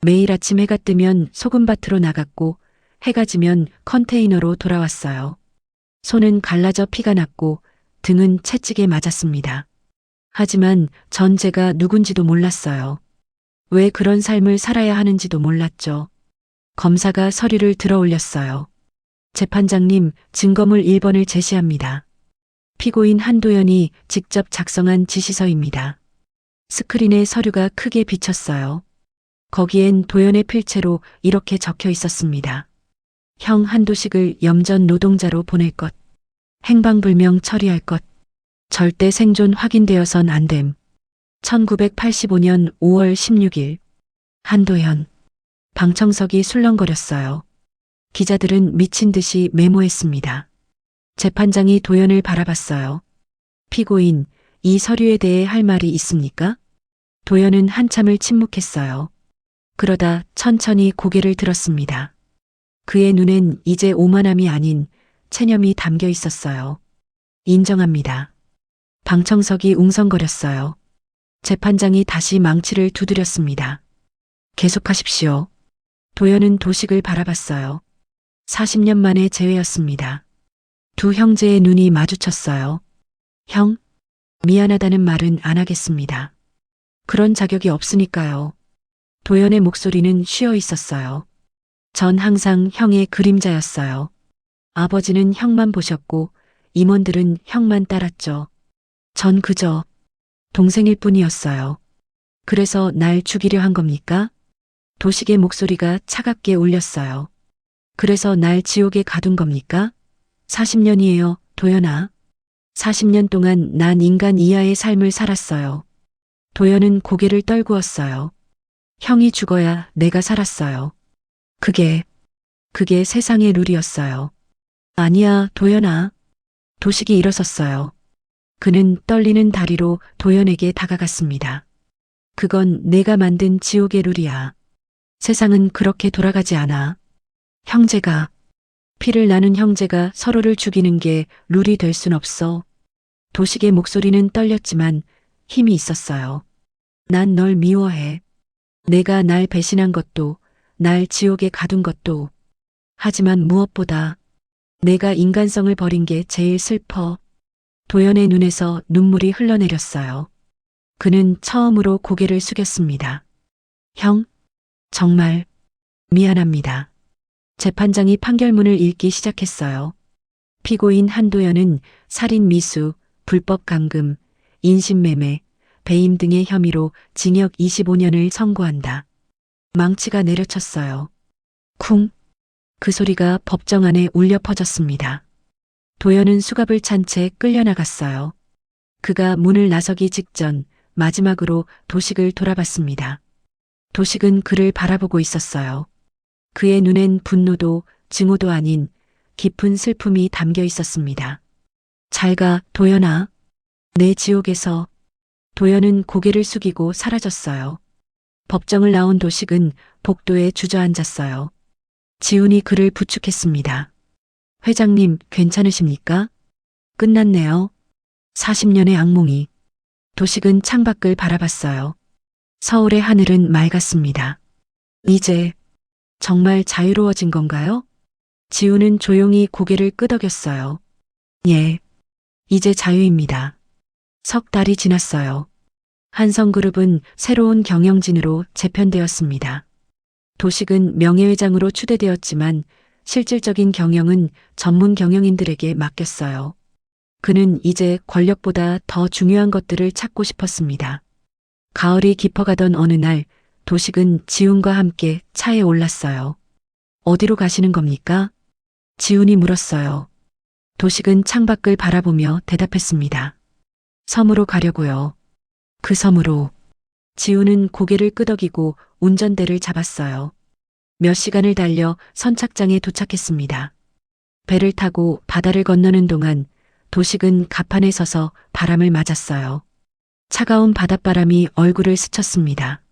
S3: 매일 아침 해가 뜨면 소금밭으로 나갔고 해가 지면 컨테이너로 돌아왔어요. 손은 갈라져 피가 났고 등은 채찍에 맞았습니다. 하지만 전 제가 누군지도 몰랐어요. 왜 그런 삶을 살아야 하는지도 몰랐죠. 검사가 서류를 들어 올렸어요. 재판장님, 증거물 1번을 제시합니다. 피고인 한도연이 직접 작성한 지시서입니다. 스크린에 서류가 크게 비쳤어요. 거기엔 도연의 필체로 이렇게 적혀 있었습니다. 형 한도식을 염전 노동자로 보낼 것. 행방불명 처리할 것. 절대 생존 확인되어선 안 됨. 1985년 5월 16일. 한도연. 방청석이 술렁거렸어요. 기자들은 미친 듯이 메모했습니다. 재판장이 도연을 바라봤어요. 피고인, 이 서류에 대해 할 말이 있습니까? 도연은 한참을 침묵했어요. 그러다 천천히 고개를 들었습니다. 그의 눈엔 이제 오만함이 아닌 체념이 담겨 있었어요. 인정합니다. 방청석이 웅성거렸어요. 재판장이 다시 망치를 두드렸습니다. 계속하십시오. 도연은 도식을 바라봤어요. 40년 만의 재회였습니다. 두 형제의 눈이 마주쳤어요. 형, 미안하다는 말은 안 하겠습니다. 그런 자격이 없으니까요. 도연의 목소리는 쉬어 있었어요. 전 항상 형의 그림자였어요. 아버지는 형만 보셨고 임원들은 형만 따랐죠. 전 그저 동생일 뿐이었어요. 그래서 날 죽이려 한 겁니까? 도식의 목소리가 차갑게 울렸어요. 그래서 날 지옥에 가둔 겁니까? 40년이에요, 도연아. 40년 동안 난 인간 이하의 삶을 살았어요. 도연은 고개를 떨구었어요. 형이 죽어야 내가 살았어요. 그게 세상의 룰이었어요. 아니야, 도연아. 도식이 일어섰어요. 그는 떨리는 다리로 도연에게 다가갔습니다. 그건 내가 만든 지옥의 룰이야. 세상은 그렇게 돌아가지 않아. 형제가, 피를 나눈 형제가 서로를 죽이는 게 룰이 될 순 없어. 도식의 목소리는 떨렸지만 힘이 있었어요. 난 널 미워해. 내가 날 배신한 것도, 날 지옥에 가둔 것도. 하지만 무엇보다 내가 인간성을 버린 게 제일 슬퍼. 도연의 눈에서 눈물이 흘러내렸어요. 그는 처음으로 고개를 숙였습니다. 형, 정말 미안합니다. 재판장이 판결문을 읽기 시작했어요. 피고인 한도연은 살인 미수, 불법 감금, 인신매매, 배임 등의 혐의로 징역 25년을 선고한다. 망치가 내려쳤어요. 쿵. 그 소리가 법정 안에 울려 퍼졌습니다. 도연은 수갑을 찬 채 끌려나갔어요. 그가 문을 나서기 직전 마지막으로 도식을 돌아봤습니다. 도식은 그를 바라보고 있었어요. 그의 눈엔 분노도 증오도 아닌 깊은 슬픔이 담겨 있었습니다. 잘 가, 도연아. 내 지옥에서. 도연은 고개를 숙이고 사라졌어요. 법정을 나온 도식은 복도에 주저앉았어요. 지훈이 그를 부축했습니다. 회장님, 괜찮으십니까? 끝났네요. 40년의 악몽이. 도식은 창밖을 바라봤어요. 서울의 하늘은 맑았습니다. 이제 정말 자유로워진 건가요? 지훈은 조용히 고개를 끄덕였어요. 예, 이제 자유입니다. 석 달이 지났어요. 한성그룹은 새로운 경영진으로 재편되었습니다. 도식은 명예회장으로 추대되었지만 실질적인 경영은 전문 경영인들에게 맡겼어요. 그는 이제 권력보다 더 중요한 것들을 찾고 싶었습니다. 가을이 깊어가던 어느 날 도식은 지훈과 함께 차에 올랐어요. 어디로 가시는 겁니까? 지훈이 물었어요. 도식은 창밖을 바라보며 대답했습니다. 섬으로 가려고요. 그 섬으로. 지훈은 고개를 끄덕이고 운전대를 잡았어요. 몇 시간을 달려 선착장에 도착했습니다. 배를 타고 바다를 건너는 동안 도식은 갑판에 서서 바람을 맞았어요. 차가운 바닷바람이 얼굴을 스쳤습니다.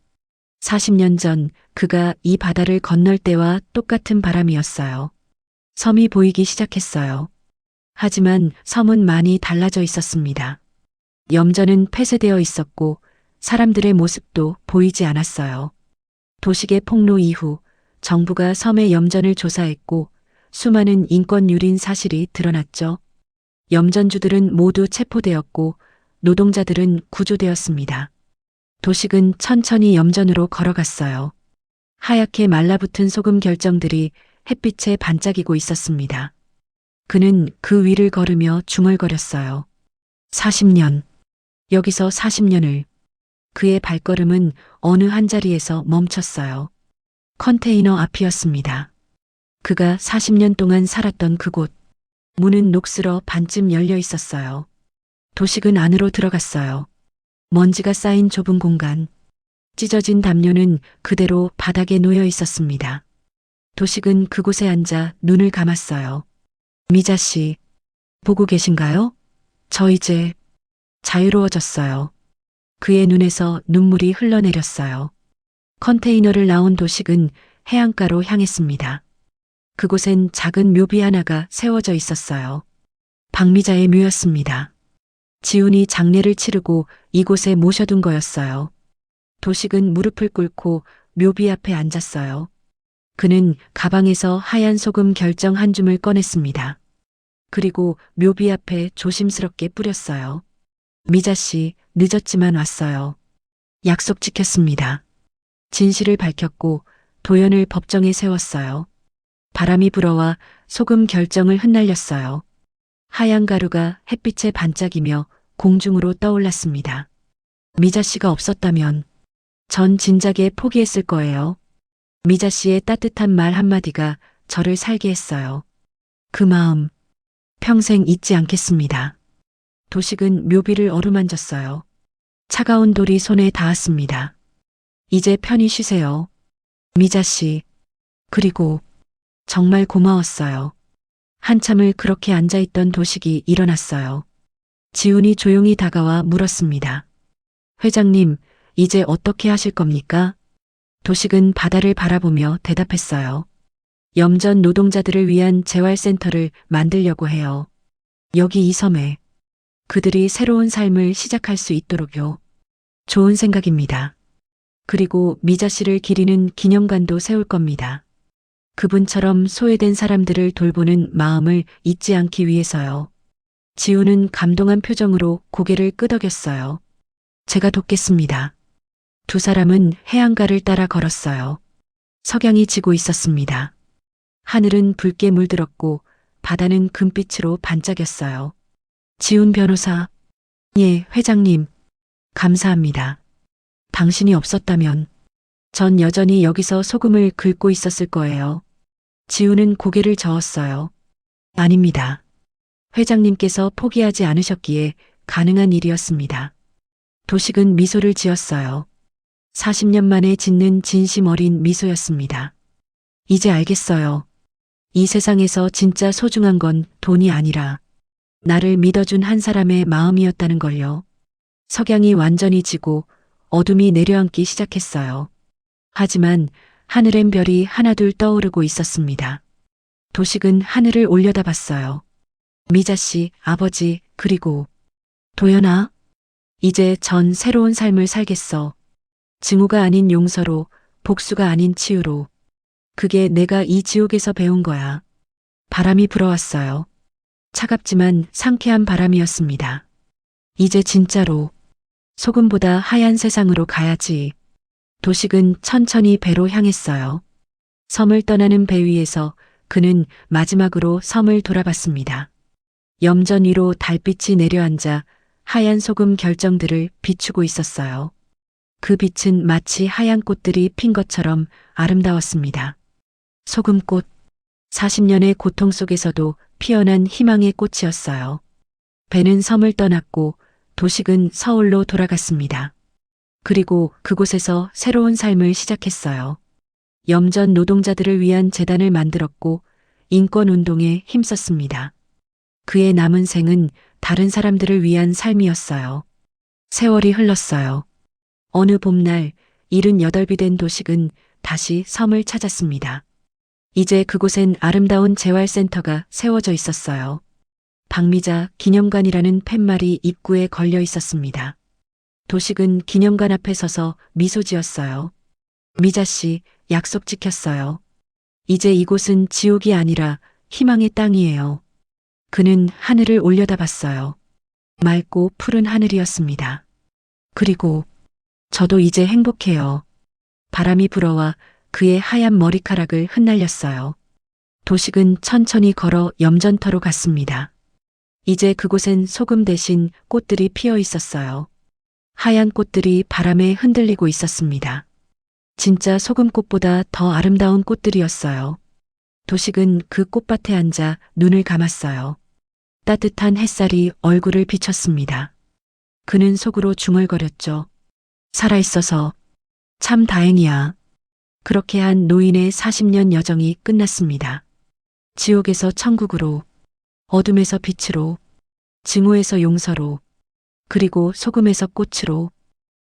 S3: 40년 전 그가 이 바다를 건널 때와 똑같은 바람이었어요. 섬이 보이기 시작했어요. 하지만 섬은 많이 달라져 있었습니다. 염전은 폐쇄되어 있었고 사람들의 모습도 보이지 않았어요. 도식의 폭로 이후 정부가 섬의 염전을 조사했고 수많은 인권 유린 사실이 드러났죠. 염전주들은 모두 체포되었고 노동자들은 구조되었습니다. 도식은 천천히 염전으로 걸어갔어요. 하얗게 말라붙은 소금 결정들이 햇빛에 반짝이고 있었습니다. 그는 그 위를 걸으며 중얼거렸어요. 40년. 여기서 40년을. 그의 발걸음은 어느 한 자리에서 멈췄어요. 컨테이너 앞이었습니다. 그가 40년 동안 살았던 그곳. 문은 녹슬어 반쯤 열려 있었어요. 도식은 안으로 들어갔어요. 먼지가 쌓인 좁은 공간. 찢어진 담요는 그대로 바닥에 놓여 있었습니다. 도식은 그곳에 앉아 눈을 감았어요. 미자 씨, 보고 계신가요? 저 이제 자유로워졌어요. 그의 눈에서 눈물이 흘러내렸어요. 컨테이너를 나온 도식은 해안가로 향했습니다. 그곳엔 작은 묘비 하나가 세워져 있었어요. 박미자의 묘였습니다. 지훈이 장례를 치르고 이곳에 모셔둔 거였어요. 도식은 무릎을 꿇고 묘비 앞에 앉았어요. 그는 가방에서 하얀 소금 결정 한 줌을 꺼냈습니다. 그리고 묘비 앞에 조심스럽게 뿌렸어요. 미자 씨, 늦었지만 왔어요. 약속 지켰습니다. 진실을 밝혔고 도연을 법정에 세웠어요. 바람이 불어와 소금 결정을 흩날렸어요. 하얀 가루가 햇빛에 반짝이며 공중으로 떠올랐습니다. 미자 씨가 없었다면 전 진작에 포기했을 거예요. 미자 씨의 따뜻한 말 한마디가 저를 살게 했어요. 그 마음 평생 잊지 않겠습니다. 도식은 묘비를 어루만졌어요. 차가운 돌이 손에 닿았습니다. 이제 편히 쉬세요. 미자 씨. 그리고 정말 고마웠어요. 한참을 그렇게 앉아있던 도식이 일어났어요. 지훈이 조용히 다가와 물었습니다. 회장님, 이제 어떻게 하실 겁니까? 도식은 바다를 바라보며 대답했어요. 염전 노동자들을 위한 재활센터를 만들려고 해요. 여기 이 섬에 그들이 새로운 삶을 시작할 수 있도록요. 좋은 생각입니다. 그리고 미자 씨를 기리는 기념관도 세울 겁니다. 그분처럼 소외된 사람들을 돌보는 마음을 잊지 않기 위해서요. 지우는 감동한 표정으로 고개를 끄덕였어요. 제가 돕겠습니다. 두 사람은 해안가를 따라 걸었어요. 석양이 지고 있었습니다. 하늘은 붉게 물들었고 바다는 금빛으로 반짝였어요. 지훈 변호사. 예, 회장님. 감사합니다. 당신이 없었다면 전 여전히 여기서 소금을 긁고 있었을 거예요. 지훈은 고개를 저었어요. 아닙니다. 회장님께서 포기하지 않으셨기에 가능한 일이었습니다. 도식은 미소를 지었어요. 40년 만에 짓는 진심 어린 미소였습니다. 이제 알겠어요. 이 세상에서 진짜 소중한 건 돈이 아니라 나를 믿어준 한 사람의 마음이었다는 걸요. 석양이 완전히 지고 어둠이 내려앉기 시작했어요. 하지만 하늘엔 별이 하나둘 떠오르고 있었습니다. 도식은 하늘을 올려다봤어요. 미자 씨, 아버지, 그리고 도연아. 이제 전 새로운 삶을 살겠어. 증오가 아닌 용서로, 복수가 아닌 치유로. 그게 내가 이 지옥에서 배운 거야. 바람이 불어왔어요. 차갑지만 상쾌한 바람이었습니다. 이제 진짜로 소금보다 하얀 세상으로 가야지. 도식은 천천히 배로 향했어요. 섬을 떠나는 배 위에서 그는 마지막으로 섬을 돌아봤습니다. 염전 위로 달빛이 내려앉아 하얀 소금 결정들을 비추고 있었어요. 그 빛은 마치 하얀 꽃들이 핀 것처럼 아름다웠습니다. 소금꽃, 40년의 고통 속에서도 피어난 희망의 꽃이었어요. 배는 섬을 떠났고 도식은 서울로 돌아갔습니다. 그리고 그곳에서 새로운 삶을 시작했어요. 염전 노동자들을 위한 재단을 만들었고 인권운동에 힘썼습니다. 그의 남은 생은 다른 사람들을 위한 삶이었어요. 세월이 흘렀어요. 어느 봄날 78이 된 도식은 다시 섬을 찾았습니다. 이제 그곳엔 아름다운 재활센터가 세워져 있었어요. 박미자 기념관이라는 팻말이 입구에 걸려 있었습니다. 도식은 기념관 앞에 서서 미소 지었어요. 미자 씨, 약속 지켰어요. 이제 이곳은 지옥이 아니라 희망의 땅이에요. 그는 하늘을 올려다봤어요. 맑고 푸른 하늘이었습니다. 그리고 저도 이제 행복해요. 바람이 불어와 그의 하얀 머리카락을 흩날렸어요. 도식은 천천히 걸어 염전터로 갔습니다. 이제 그곳엔 소금 대신 꽃들이 피어 있었어요. 하얀 꽃들이 바람에 흔들리고 있었습니다. 진짜 소금꽃보다 더 아름다운 꽃들이었어요. 도식은 그 꽃밭에 앉아 눈을 감았어요. 따뜻한 햇살이 얼굴을 비쳤습니다. 그는 속으로 중얼거렸죠. 살아있어서 참 다행이야. 그렇게 한 노인의 40년 여정이 끝났습니다. 지옥에서 천국으로, 어둠에서 빛으로, 증오에서 용서로, 그리고 소금에서 꽃으로.